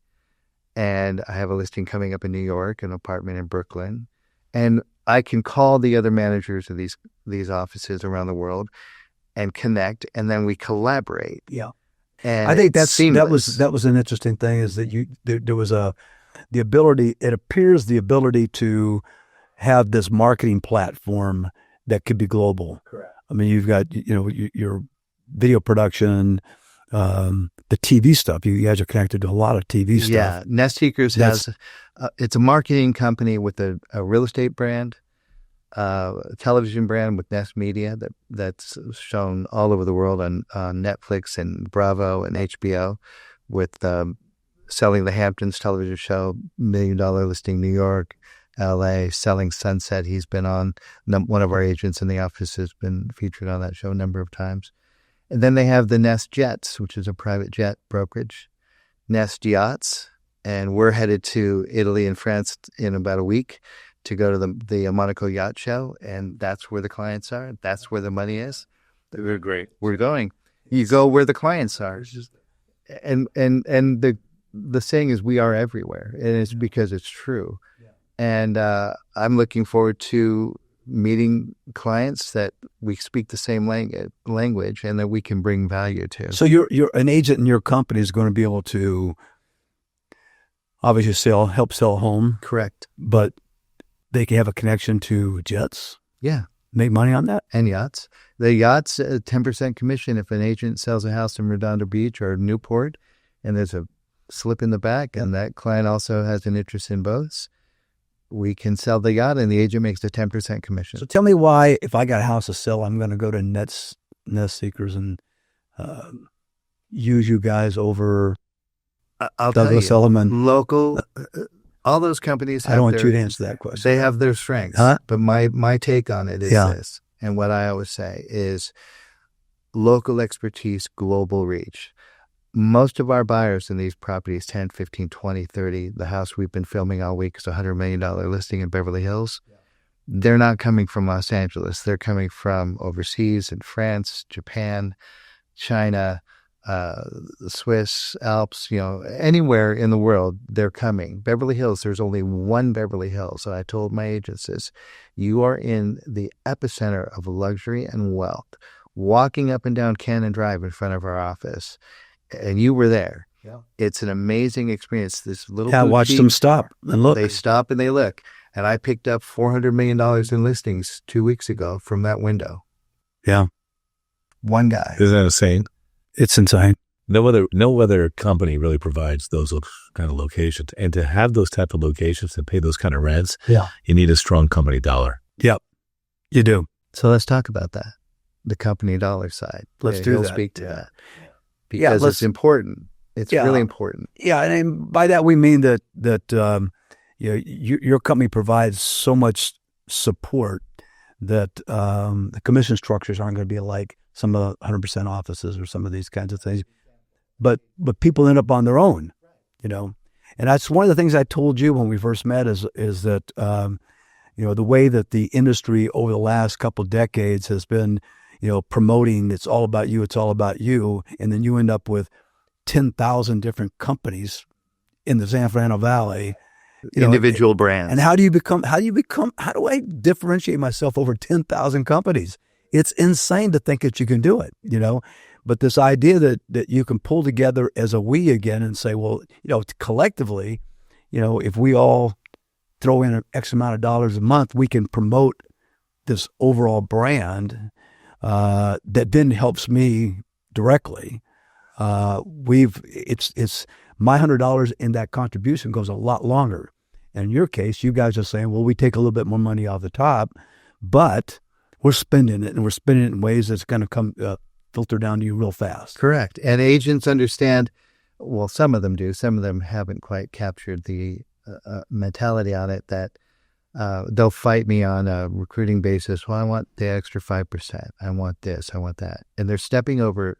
And I have a listing coming up in New York, an apartment in Brooklyn. And I can call the other managers of these offices around the world and connect, and then we collaborate. Yeah. And I think it's seamless. that was an interesting thing, is that there was the ability to have this marketing platform that could be global. Correct. I mean, you've got, your video production, the TV stuff. You guys are connected to a lot of TV stuff. Yeah, Nest Seekers has it's a marketing company with a real estate brand, a television brand with Nest Media that's shown all over the world on Netflix and Bravo and HBO, with selling the Hamptons television show, $1 million listing New York, LA, selling Sunset. He's been on, one of our agents in the office has been featured on that show a number of times. And then they have the Nest Jets, which is a private jet brokerage, Nest Yachts, and we're headed to Italy and France in about a week to go to the Monaco Yacht Show, and that's where the clients are. That's where the money is. They're great. We're going. You go where the clients are, and the saying is we are everywhere, and it's because it's true. And I'm looking forward to meeting clients that we speak the same language and that we can bring value to. So you're an agent in your company is going to be able to obviously help sell a home. Correct. But they can have a connection to jets. Yeah. Make money on that. And yachts. The yachts, 10% commission if an agent sells a house in Redondo Beach or Newport, and there's a slip in the back, and that client also has an interest in boats. We can sell the yacht, and the agent makes the 10% commission. So tell me why, if I got a house to sell, I'm going to go to Nest Seekers and use you guys over I'll Douglas tell you, Elliman. Local, all those companies have I don't want you to answer that question. They have their strengths. Huh? But my take on it is this, and what I always say is local expertise, global reach. Most of our buyers in these properties, 10, 15, 20, 30, the house we've been filming all week is a $100 million listing in Beverly Hills. Yeah. They're not coming from Los Angeles. They're coming from overseas in France, Japan, China, the Swiss Alps, anywhere in the world, they're coming. Beverly Hills, there's only one Beverly Hills. So I told my agents this, you are in the epicenter of luxury and wealth. Walking up and down Cannon Drive in front of our office, and you were there. Yeah. It's an amazing experience. This little I watched them stop and look. They stop and they look. And I picked up $400 million in listings 2 weeks ago from that window. Yeah. One guy. Isn't that insane? It's insane. No other company really provides those kind of locations. And to have those type of locations and pay those kind of rents, you need a strong company dollar. Yep, you do. So let's talk about that. The company dollar side. Let's do that. Speak to that. Because it's important. It's really important. Yeah, and by that we mean that your company provides so much support that the commission structures aren't going to be like some of the 100% offices or some of these kinds of things. But people end up on their own, And that's one of the things I told you when we first met is that the way that the industry over the last couple of decades has been promoting it's all about you, and then you end up with 10,000 different companies in the San Fernando Valley, individual brands. And how do I differentiate myself over 10,000 companies? It's insane to think that you can do it, but this idea that you can pull together as a we again and say, well, collectively, if we all throw in an X amount of dollars a month, we can promote this overall brand that then helps me directly. It's my $100 in that contribution goes a lot longer. And in your case, you guys are saying, well, we take a little bit more money off the top, but we're spending it, and we're spending it in ways that's going to come filter down to you real fast. Correct. And agents understand, well, some of them do. Some of them haven't quite captured the mentality on it that they'll fight me on a recruiting basis. Well, I want the extra 5%. I want this. I want that. And they're stepping over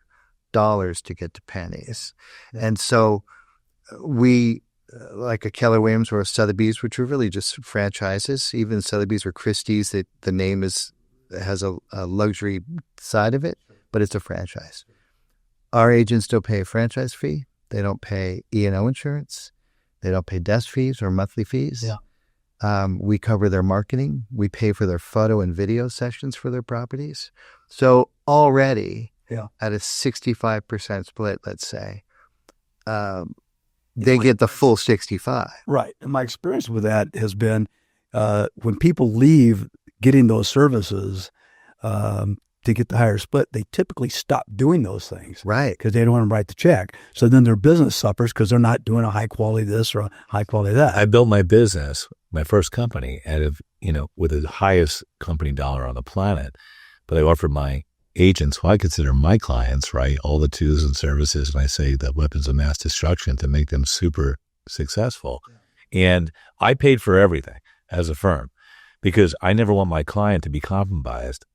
dollars to get to pennies. Yeah. And so we, like a Keller Williams or a Sotheby's, which are really just franchises, even Sotheby's or Christie's, the name is has a luxury side of it, but it's a franchise. Our agents don't pay a franchise fee. They don't pay E&O insurance. They don't pay desk fees or monthly fees. Yeah. We cover their marketing. We pay for their photo and video sessions for their properties. So already at a 65% split, let's say, they get the full 65. Right. And my experience with that has been when people leave getting those services to get the higher split, they typically stop doing those things. Right. Because they don't want to write the check. So then their business suffers because they're not doing a high quality this or a high quality that. I built my business, my first company, out of, with the highest company dollar on the planet. But I offered my agents, who I consider my clients, right, all the tools and services, and I say the weapons of mass destruction to make them super successful. Yeah. And I paid for everything as a firm because I never want my client to be compromised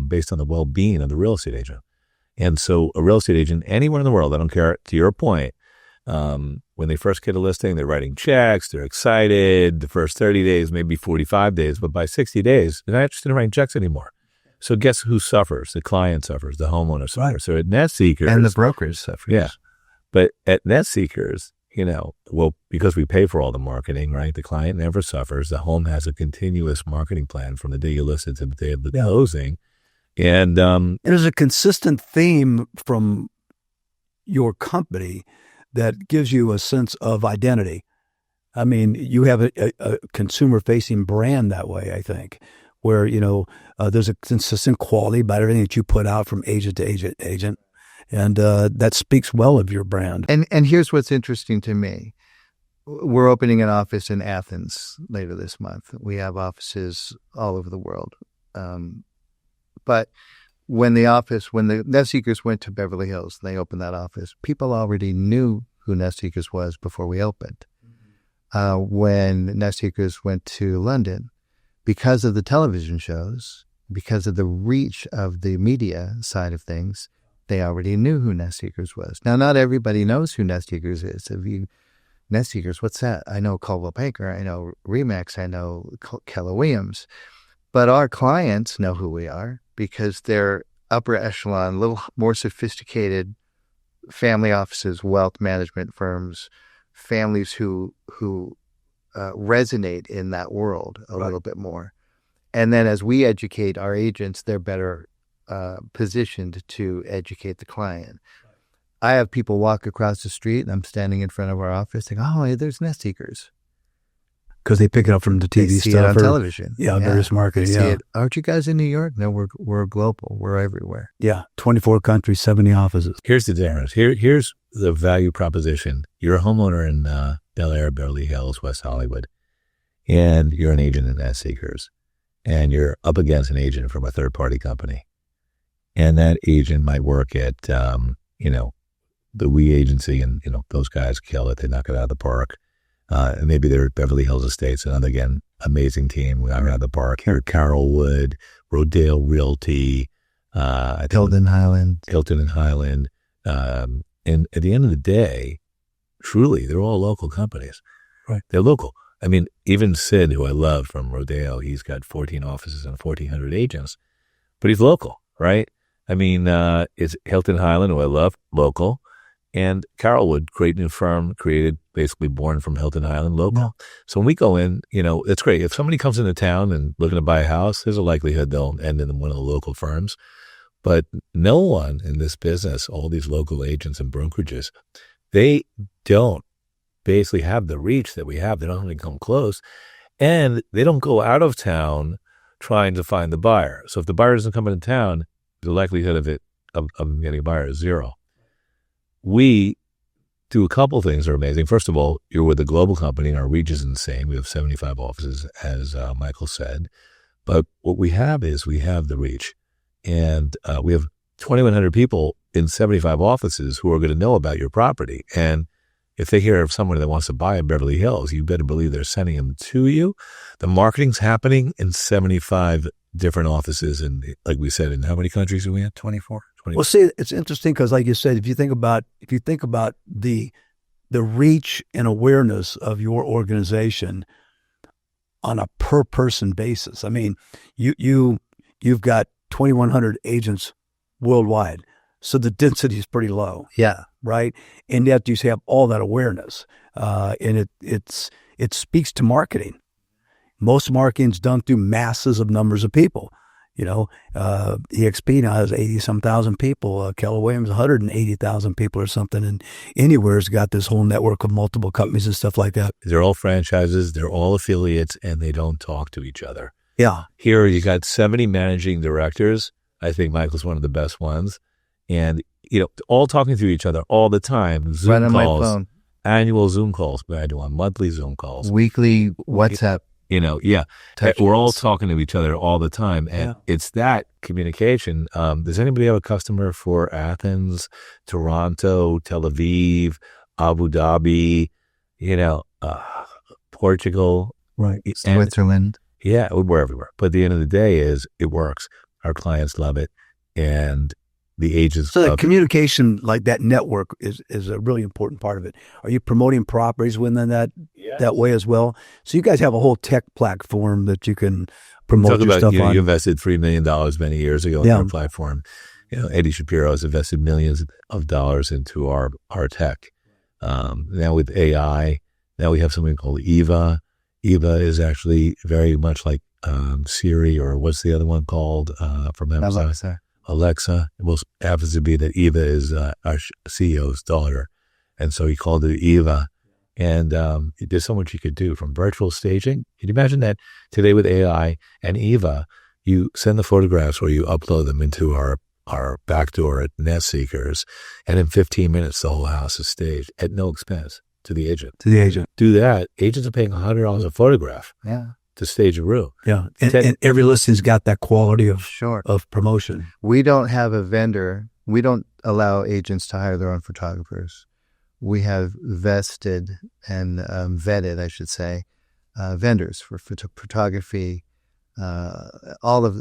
based on the well-being of the real estate agent. And so a real estate agent anywhere in the world, I don't care, to your point, when they first get a listing, they're writing checks, they're excited, the first 30 days, maybe 45 days, but by 60 days, they're not interested in writing checks anymore. So guess who suffers? The client suffers, the homeowner suffers. Right. So at Net Seekers. And the brokers suffer. Yeah. But at Net Seekers, because we pay for all the marketing, right? The client never suffers. The home has a continuous marketing plan from the day you list it to the day of the closing. And there's a consistent theme from your company that gives you a sense of identity. I mean, you have a consumer-facing brand that way, I think, where, there's a consistent quality about everything that you put out from agent to agent. And that speaks well of your brand. And here's what's interesting to me. We're opening an office in Athens later this month. We have offices all over the world. But when the Net Seekers went to Beverly Hills, and they opened that office, people already knew who Net Seekers was before we opened. When Net Seekers went to London, because of the television shows, because of the reach of the media side of things, they already knew who Net Seekers was. Now, not everybody knows who Net Seekers is. Net Seekers, what's that? I know Coldwell Banker, I know Remax, I know Keller Williams. But our clients know who we are because they're upper echelon, a little more sophisticated family offices, wealth management firms, families who resonate in that world a little bit more. And then as we educate our agents, they're better positioned to educate the client. I have people walk across the street and I'm standing in front of our office saying, oh, hey, there's Net Seekers. Because they pick it up from the TV they see stuff. It on television. Yeah, various marketing. See it. Aren't you guys in New York? No, we're global. We're everywhere. Yeah, 24 countries, 70 offices. Here's the difference. Here's the value proposition. You're a homeowner in Bel Air, Beverly Hills, West Hollywood, and you're an agent in Net Seekers, and you're up against an agent from a third-party company. And that agent might work at, the We Agency, and, those guys kill it. They knock it out of the park. And maybe they're at Beverly Hills Estates, another, again, amazing team. We knock it out of the park. Here at Carrollwood, Rodale Realty. Hilton Highland. And at the end of the day, truly, they're all local companies. Right. They're local. I mean, even Sid, who I love from Rodale, he's got 14 offices and 1,400 agents, but he's local, right? I mean, it's Hilton Highland, who I love, local, and Carrollwood, great new firm, basically born from Hilton Highland, local. Yeah. So when we go in, it's great. If somebody comes into town and looking to buy a house, there's a likelihood they'll end in one of the local firms. But no one in this business, all these local agents and brokerages, they don't basically have the reach that we have. They don't even come close. And they don't go out of town trying to find the buyer. So if the buyer doesn't come into town, the likelihood of getting a buyer is zero. We do a couple things that are amazing. First of all, you're with a global company, and our reach is insane. We have 75 offices, as Michael said. But what we have is we have the reach. And we have 2,100 people in 75 offices who are going to know about your property. And if they hear of someone that wants to buy in Beverly Hills, you better believe they're sending them to you. The marketing's happening in 75 different offices. And like we said, in how many countries are we at? 24? Well, see, it's interesting because, like you said, if you think about the reach and awareness of your organization on a per person basis, I mean, you you've got 2,100 agents worldwide. So the density is pretty low. Yeah. Right. And yet you have all that awareness. And it speaks to marketing. Most marketing is done through masses of numbers of people. EXP now has 80-some thousand people. Keller Williams, 180,000 people or something. And Anywhere's got this whole network of multiple companies and stuff like that. They're all franchises. They're all affiliates, and they don't talk to each other. Yeah. Here you got 70 managing directors. I think Michael's one of the best ones. And, all talking to each other all the time. Zoom right on calls, my phone. Annual Zoom calls. I do on monthly Zoom calls. Weekly WhatsApp. Yeah. We're all talking to each other all the time. And it's that communication. Does anybody have a customer for Athens, Toronto, Tel Aviv, Abu Dhabi, Portugal? Right. Switzerland. Yeah, we're everywhere. But at the end of the day it works. Our clients love it. And the agents. So the communication, like that network, is a really important part of it. Are you promoting properties within that way as well? So you guys have a whole tech platform that you can promote your stuff on. You invested $3 million many years ago in our platform. Eddie Shapiro has invested millions of dollars into our tech. Now with AI, now we have something called Eva. Eva is actually very much like Siri, or what's the other one called from Amazon? Alexa. It most happens to be that Eva is our CEO's daughter. And so he called it Eva. And there's so much you could do from virtual staging. Can you imagine that today with AI and Eva, you send the photographs or you upload them into our backdoor at Nest Seekers, and in 15 minutes, the whole house is staged at no expense to the agent. Do that. Agents are paying $100 a photograph. Yeah. To stage a room. Yeah. And every listing's got that quality of promotion. We don't have a vendor. We don't allow agents to hire their own photographers. We have vested and vetted, I should say, vendors for photography. All of,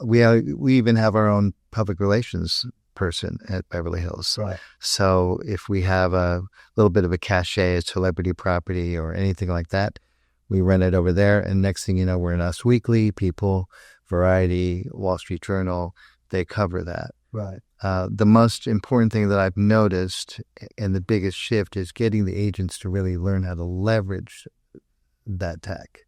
we even have our own public relations person at Beverly Hills. Right. So if we have a little bit of a cachet, a celebrity property or anything like that, we rent it over there, and next thing you know, we're in Us Weekly, People, Variety, Wall Street Journal. They cover that. Right. The most important thing that I've noticed, and the biggest shift, is getting the agents to really learn how to leverage that tech.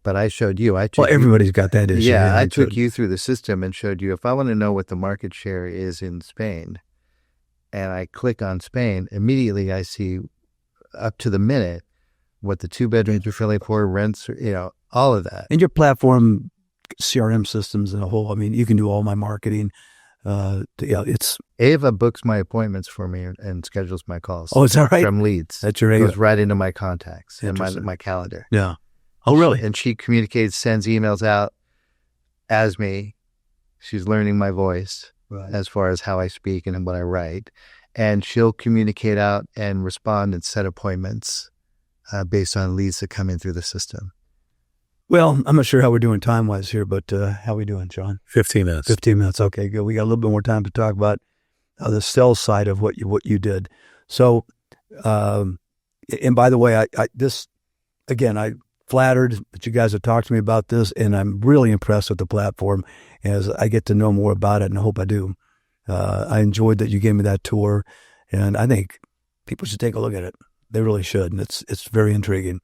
But I showed you. Everybody's got that issue. Yeah, I took you through the system and showed you, if I want to know what the market share is in Spain, and I click on Spain, immediately I see up to the minute what the 2 bedrooms are selling for, rents, all of that. And your platform, CRM systems and a whole, you can do all my marketing. It's Ava books my appointments for me and schedules my calls. Oh, is that right? From leads. That's your Ava. Goes right into my contacts and my calendar. Yeah. Oh, really? And she communicates, sends emails out as me. She's learning my voice as far as how I speak and what I write. And she'll communicate out and respond and set appointments based on leads that come in through the system. Well, I'm not sure how we're doing time-wise here, but how are we doing, Shawn? 15 minutes. 15 minutes. Okay, good. We got a little bit more time to talk about the sales side of what you did. So, and by the way, I flattered that you guys have talked to me about this, and I'm really impressed with the platform as I get to know more about it, and I hope I do. I enjoyed that you gave me that tour, and I think people should take a look at it. They really should, and it's very intriguing.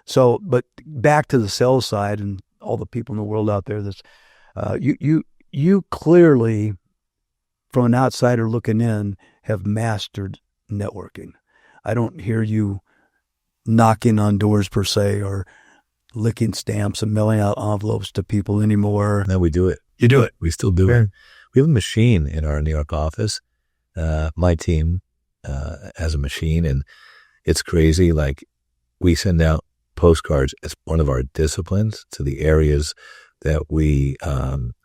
So, but back to the sales side and all the people in the world out there, you clearly, from an outsider looking in, have mastered networking. I don't hear you knocking on doors per se, or licking stamps and mailing out envelopes to people anymore. No, we do it. You do it. We still do it. We have a machine in our New York office. My team has a machine, and it's crazy. Like, we send out postcards as one of our disciplines to the areas that we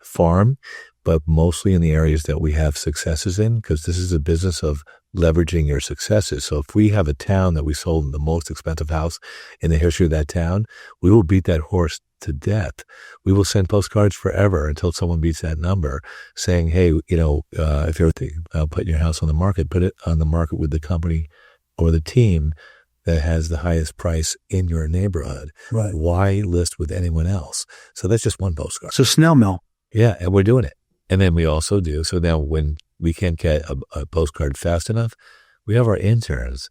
farm, but mostly in the areas that we have successes in, because this is a business of leveraging your successes. So if we have a town that we sold the most expensive house in the history of that town, we will beat that horse to death. We will send postcards forever until someone beats that number, saying, hey, if you're putting your house on the market, put it on the market with the company or the team that has the highest price in your neighborhood. Right. Why list with anyone else? So that's just one postcard. So snail mail. Yeah, and we're doing it. And then we also do, so now when we can't get a postcard fast enough, we have our interns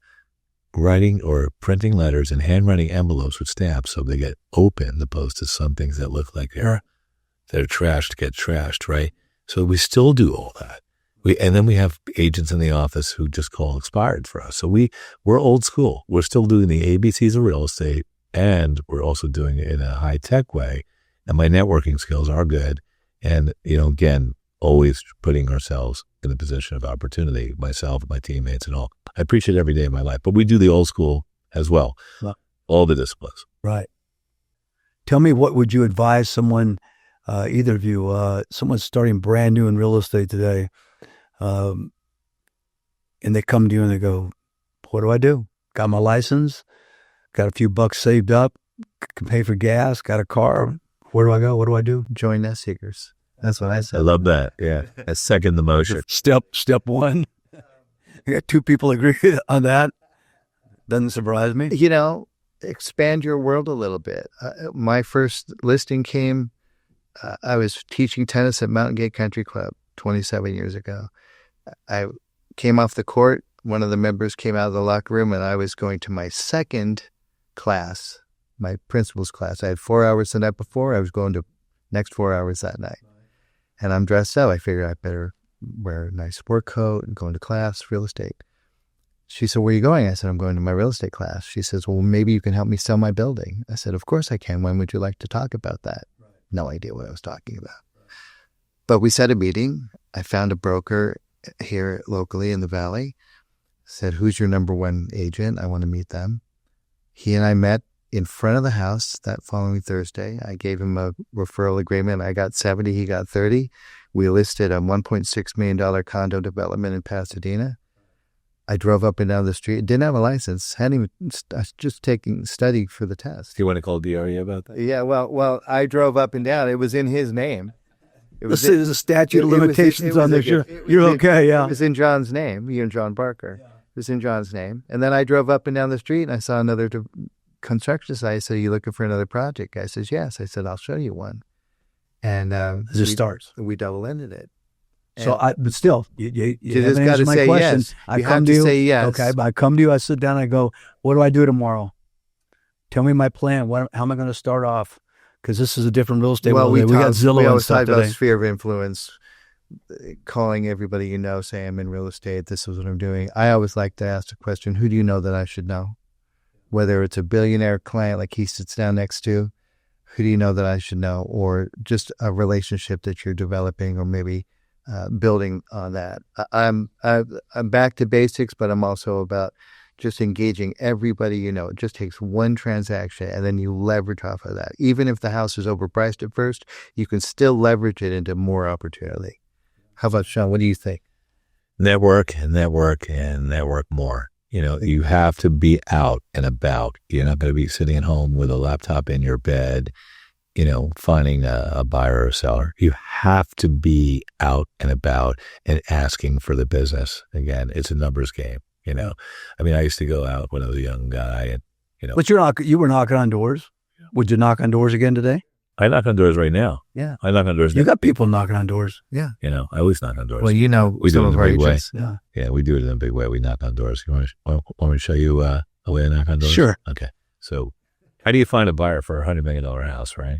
writing or printing letters and handwriting envelopes with stamps so they get open, opposed to some things that look like they're trashed, get trashed, right? So we still do all that. And then we have agents in the office who just call expired for us. So we're old school. We're still doing the ABCs of real estate, and we're also doing it in a high tech way. And my networking skills are good. And, again, always putting ourselves in a position of opportunity, myself, my teammates and all. I appreciate it every day of my life, but we do the old school as well. All the disciplines. Right. Tell me, what would you advise someone, either of you, someone starting brand new in real estate today, and they come to you and they go, what do I do? Got my license, got a few bucks saved up, can pay for gas, got a car. Where do I go? What do I do? Join Nest Seekers. That's what I said. I love that. Yeah. I second the motion. Step one. You got two people agree on that. Doesn't surprise me. Expand your world a little bit. My first listing came, I was teaching tennis at Mountain Gate Country Club 27 years ago. I came off the court. One of the members came out of the locker room, and I was going to my second class, my principal's class. I had 4 hours the night before. I was going to next 4 hours that night. And I'm dressed up. I figured I better wear a nice sport coat and go into class, real estate. She said, where are you going? I said, I'm going to my real estate class. She says, well, maybe you can help me sell my building. I said, of course I can. When would you like to talk about that? Right. No idea what I was talking about. Right. But we set a meeting. I found a broker here locally in the Valley. Said, who's your number one agent? I want to meet them. He and I met in front of the house that following Thursday. I gave him a referral agreement. I got 70, he got 30. We listed a $1.6 million condo development in Pasadena. I drove up and down the street. Didn't have a license. I was just studying for the test. Do you want to call DRE about that? Yeah, well, I drove up and down. It was in his name. There's a statute of limitations on this. You're okay, yeah. It was in John's name, you and John Barker. Yeah. It was in John's name. And then I drove up and down the street, and I saw another construction site. I said, you looking for another project? Guy says, yes. I said, I'll show you one. And as it starts. We double-ended it. But still, you just got to say question. Yes. I come to you. Say yes. Okay, but I come to you. I sit down. I go, what do I do tomorrow? Tell me my plan. How am I going to start off? Because this is a different real estate world. We got Zillow and stuff today. We always talk about sphere of influence, calling everybody saying I'm in real estate. This is what I'm doing. I always like to ask the question, who do you know that I should know? Whether it's a billionaire client like he sits down next to, who do you know that I should know? Or just a relationship that you're developing, or maybe building on that. I'm back to basics, but I'm also about just engaging everybody. It just takes one transaction, and then you leverage off of that. Even if the house is overpriced at first, you can still leverage it into more opportunity. How about Shawn? What do you think? Network and network and network more. You have to be out and about. You're not going to be sitting at home with a laptop in your bed, finding a buyer or seller. You have to be out and about and asking for the business. Again, it's a numbers game, I used to go out when I was a young guy and, But you were knocking on doors. Yeah. Would you knock on doors again today? I knock on doors right now. Yeah. I knock on doors. You got people knocking on doors. Yeah. I always knock on doors. Well, we do it in a big way. Yeah. Yeah, we do it in a big way. We knock on doors. You want me to show you a way to knock on doors? Sure. Okay. So how do you find a buyer for a $100 million house, right?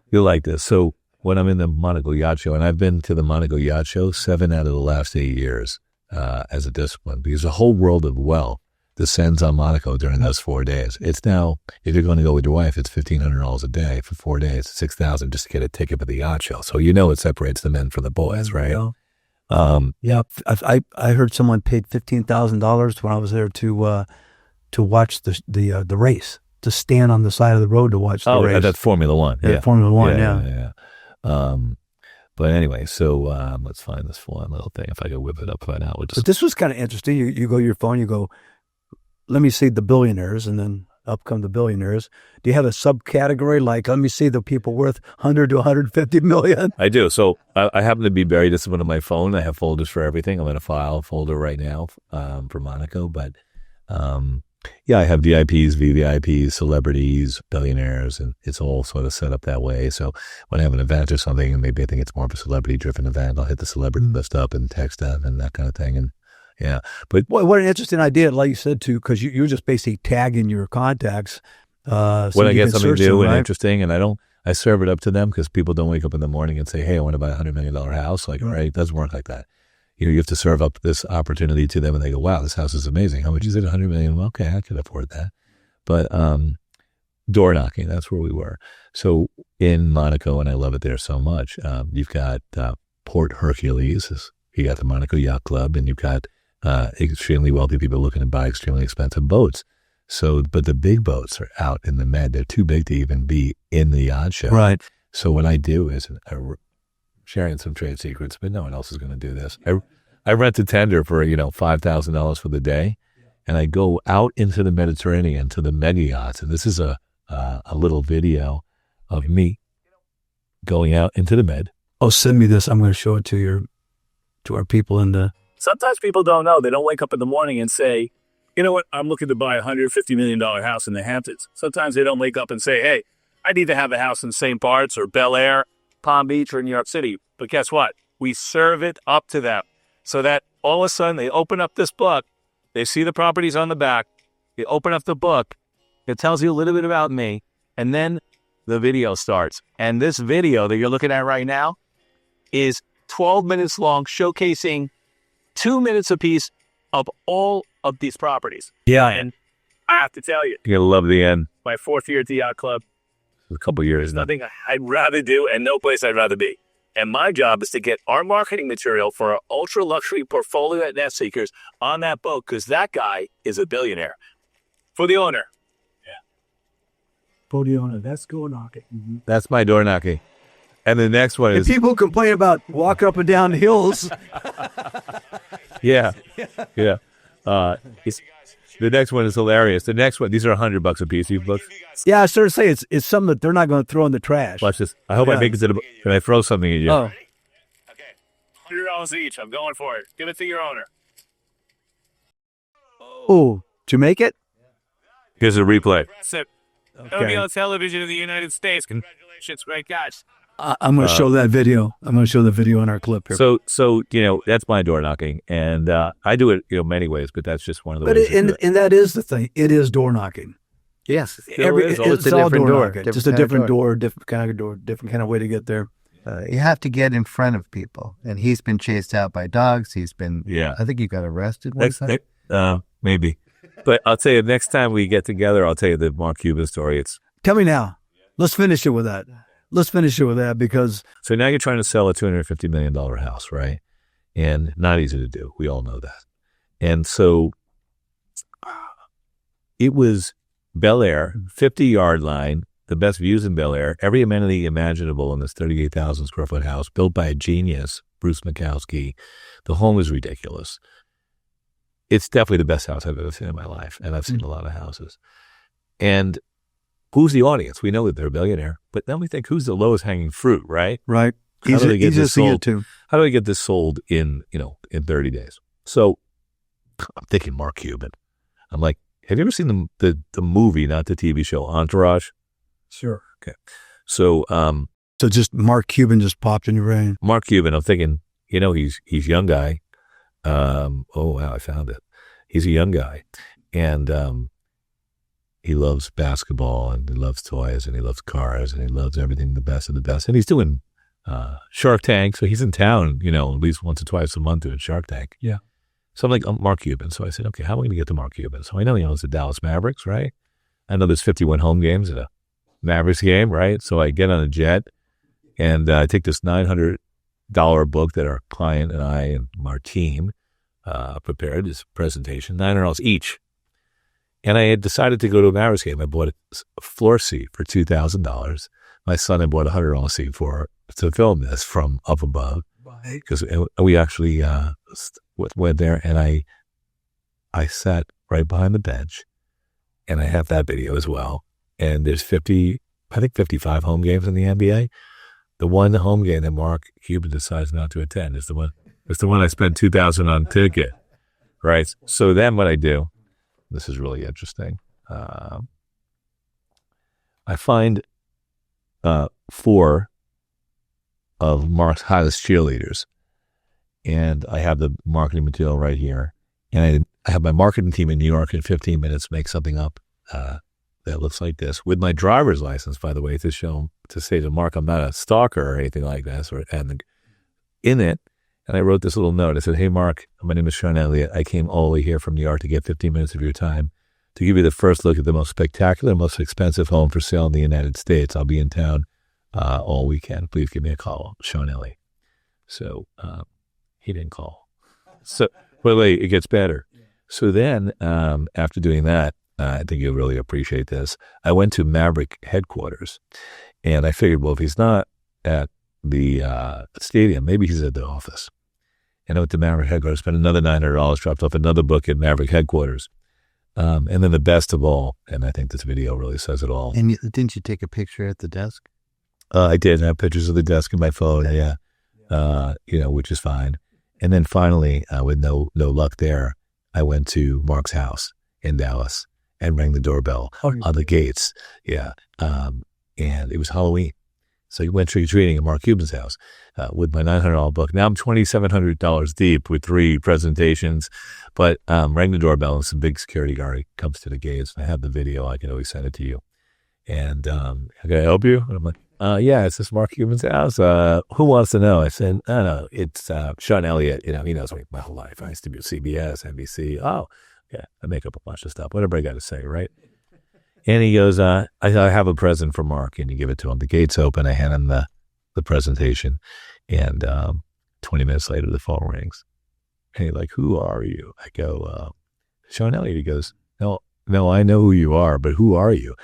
You'll like this. So when I'm in the Monaco Yacht Show, and I've been to the Monaco Yacht Show 7 out of the last 8 years as a discipline, because the whole world of wealth descends on Monaco during those 4 days. It's now, if you're going to go with your wife, it's $1,500 a day for 4 days, $6,000 just to get a ticket for the yacht show. So it separates the men from the boys, right? Yeah. I heard someone paid $15,000 when I was there to watch the race, to stand on the side of the road to watch the race. Oh, that's Formula One. Yeah, Formula One. Yeah. But anyway, so let's find this fun little thing. If I could whip it up right now. But this was kind of interesting. You go to your phone, you go, let me see the billionaires, and then up come the billionaires. Do you have a subcategory like, let me see the people worth 100 to 150 million? I do. So I happen to be very disciplined on my phone. I have folders for everything. I'm in a file folder right now for Monaco, but Yeah, I have VIPs, VVIPs, celebrities, billionaires, and it's all sort of set up that way. So when I have an event or something, and maybe I think it's more of a celebrity-driven event, I'll hit the celebrity list up and text them and that kind of thing. And yeah, but What an interesting idea, like you said, too, because you're just basically tagging your contacts. So when I you get can something search new them, and right? interesting, and I serve it up to them because people don't wake up in the morning and say, "Hey, I want to buy $100 million house." Like, right, it doesn't work like that. You have to serve up this opportunity to them, and they go, "Wow, this house is amazing. How much is it? $100 million? Well, okay, I could afford that." But door knocking, that's where we were. So in Monaco, and I love it there so much. You've got Port Hercules. You got the Monaco Yacht Club, and you've got extremely wealthy people looking to buy extremely expensive boats. So, but the big boats are out in the Med. They're too big to even be in the yacht show. Right. So what I do is sharing some trade secrets, but no one else is going to do this. I rent a tender for, $5,000 for the day, and I go out into the Mediterranean to the mega yachts. And this is a little video of me going out into the Med. Oh, send me this. I'm going to show it to our people in the. Sometimes people don't know. They don't wake up in the morning and say, you know what, I'm looking to buy a $150 million house in the Hamptons. Sometimes they don't wake up and say, hey, I need to have a house in St. Bart's or Bel Air, Palm Beach, or New York City. But guess what? We serve it up to them so that all of a sudden they open up this book. They see the properties on the back. You open up the book. It tells you a little bit about me. And then the video starts. And this video that you're looking at right now is 12 minutes long, showcasing 2 minutes apiece of all of these properties. Yeah. And I have to tell you, You're going to love the end. my 4th year at the yacht club, A couple of years. there's nothing I'd rather do and no place I'd rather be. And my job is to get our marketing material for our ultra luxury portfolio at Nest Seekers on that boat, because that guy is a billionaire. For the owner. Podiona, that's door knocking. That's my door knocking. And the next one And is, people complain about walking up and down hills. yeah. The next one is hilarious. The next one, these are $100 a piece. These books. Yeah, I started to say it's something that they're not going to throw in the trash. Watch this. I hope I make it to the. Can I throw something at you? Oh, Okay. $100 each. I'm going for it. Give it to your owner. oh, to make it? Here's a replay. So, Okay. on television in the United States. Congratulations, great guys. I'm going to show that video. I'm going to show the video in our clip here. So that's my door knocking, and I do it many ways, but that's just one of the But ways. I do it. and that is the thing. It is door knocking. Yes. It's It's a all different door. knocking. Just a kind of different door, different kind of door, different kind of way to get there. You have to get in front of people. And he's been chased out by dogs. He's been, Yeah. I think he got arrested one time. Maybe. But I'll tell you, next time we get together, I'll tell you the Mark Cuban story. Tell me now. Let's finish it with that. Because So now you're trying to sell a $250 million house, right? And not easy to do. We all know that. And so it was Bel Air, 50-yard line, the best views in Bel Air, every amenity imaginable in this 38,000 square foot house built by a genius, Bruce Makowski. The home is ridiculous. It's definitely the best house I've ever seen in my life, and I've seen a lot of houses. And who's the audience? We know that they're a billionaire, but then we think, who's the lowest hanging fruit, right? right, How do they get easy to this see it sold? too. How do I get this sold in 30 days? So I'm thinking Mark Cuban. I'm like, have you ever seen the movie, not the TV show, Entourage? Sure. Okay. So So just Mark Cuban just popped in your brain. Mark Cuban, I'm thinking, he's a young guy. Oh wow, I found it. He's a young guy, and he loves basketball, and he loves toys, and he loves cars, and he loves everything the best of the best. And he's doing Shark Tank, so he's in town, at least once or twice a month doing Shark Tank. Yeah. So I'm like, Mark Cuban. So I said, okay, how am I going to get to Mark Cuban? So I know he owns the Dallas Mavericks, right? I know there's 51 home games at a Mavericks game, right? So I get on a jet, and I take this $900 book that our client and I and our team prepared, this presentation, $900 each. And I had decided to go to a Mavericks game. I bought a floor seat for $2,000. My son, I bought a $100 seat to film this from up above, because we actually went there, and I sat right behind the bench, and I have that video as well. And there's 55 home games in the NBA. The one home game that Mark Cuban decides not to attend is the one I spent $2,000 on ticket, right? So then what I do This is really interesting. I find 4 of Mark's hottest cheerleaders, and I have the marketing material right here. And I have my marketing team in New York in 15 minutes make something up that looks like this, with my driver's license, by the way, to say to Mark, I'm not a stalker or anything like that. And in it, and I wrote this little note. I said, hey, Mark, my name is Shawn Elliott. I came all the way here from New York to get 15 minutes of your time to give you the first look at the most spectacular, most expensive home for sale in the United States. I'll be in town all weekend. Please give me a call, Shawn Elliott. So he didn't call. So, but wait, it gets better. So then after doing that, I think you'll really appreciate this. I went to Maverick headquarters, and I figured, well, if he's not at the stadium, maybe he's at the office. And I went to Maverick headquarters, spent another $900, dropped off another book at Maverick headquarters. And then the best of all, and I think this video really says it all. And didn't you take a picture at the desk? I did. I have pictures of the desk in my phone, which is fine. And then finally, with no luck there, I went to Mark's house in Dallas and rang the doorbell on the gates. Yeah. And it was Halloween. So you went trick-or-treating at Mark Cuban's house with my $900 book. Now I'm $2,700 deep with 3 presentations, but rang the doorbell, and some big security guard comes to the gates. I have the video. I can always send it to you. And can I help you? And I'm like, yeah, it's this Mark Cuban's house. Who wants to know? I said, no, it's Shawn Elliott. He knows me my whole life. I used to be at CBS, NBC. Oh, yeah, I make up a bunch of stuff, whatever I got to say, right? And he goes, I have a present for Mark, and you give it to him. The gates open. I hand him the presentation, and 20 minutes later, the phone rings. And he's like, who are you? I go, Shawn Elliott. He goes, no, I know who you are, but who are you?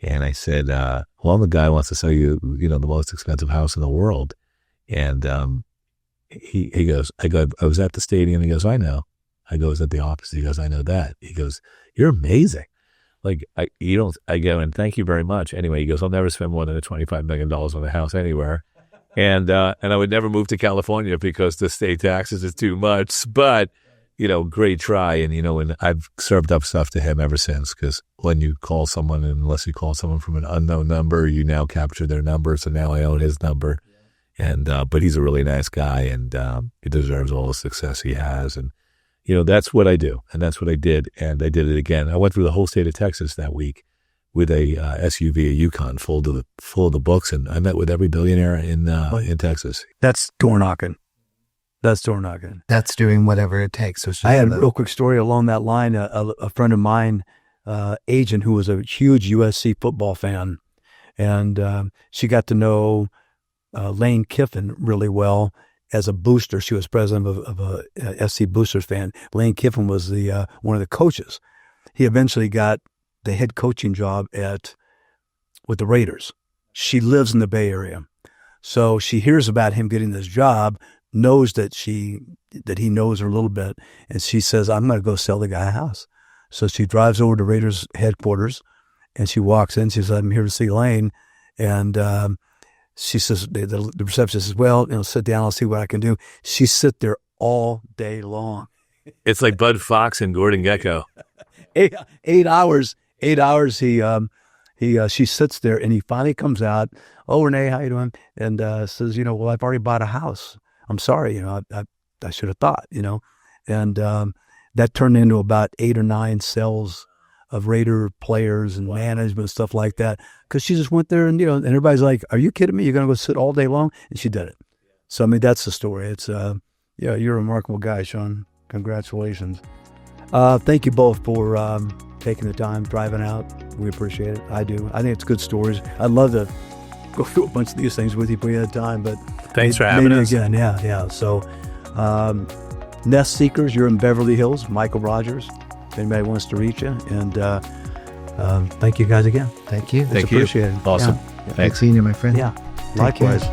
And I said, well, I'm the guy who wants to sell you, the most expensive house in the world. And he goes, I was at the stadium. He goes, I know. I go, I was at the office. He goes, I know that. He goes, you're amazing. I go, and thank you very much. Anyway, he goes, I'll never spend more than $25 million on a house anywhere. And I would never move to California because the state taxes is too much. But, great try. And, and I've served up stuff to him ever since, because when you call someone, unless you call someone from an unknown number, you now capture their number. So now I own his number. And, but he's a really nice guy, and he deserves all the success he has. And, that's what I do. And that's what I did. And I did it again. I went through the whole state of Texas that week with a SUV, a Yukon, full of the books. And I met with every billionaire in Texas. That's door knocking. That's doing whatever it takes. So I had a real quick story along that line. A friend of mine, agent, who was a huge USC football fan, and she got to know Lane Kiffin really well as a booster. She was president of a SC Boosters fan. Lane Kiffin was the one of the coaches. He eventually got the head coaching job with the Raiders. She lives in the Bay Area, so she hears about him getting this job, knows that he knows her a little bit, and she says, I'm going to go sell the guy a house. So she drives over to Raiders headquarters, and she walks in. She says, I'm here to see Lane. And she says, the receptionist says, well, sit down, I'll see what I can do. She sit there all day long. It's like Bud Fox and Gordon Gekko. 8 hours. 8 hours. She sits there, and he finally comes out. Oh, Renee, how you doing? And says, well, I've already bought a house. I'm sorry, I should have thought, and that turned into about 8 or 9 sales of Raider players and management, stuff like that. Because she just went there, and and everybody's like, "Are you kidding me? You're going to go sit all day long?" And she did it. So I mean, that's the story. It's you're a remarkable guy, Shawn. Congratulations. Thank you both for taking the time, driving out. We appreciate it. I do. I think it's good stories. I'd love to go through a bunch of these things with you if we had time, but thanks for having us again. Yeah. So, Nest Seekers, you're in Beverly Hills. Michael Rodgers, if anybody wants to reach you, and thank you guys again. Thank you. Thank you. Appreciate it. Awesome. Yeah. Thanks seeing you, my friend. Yeah. Likewise.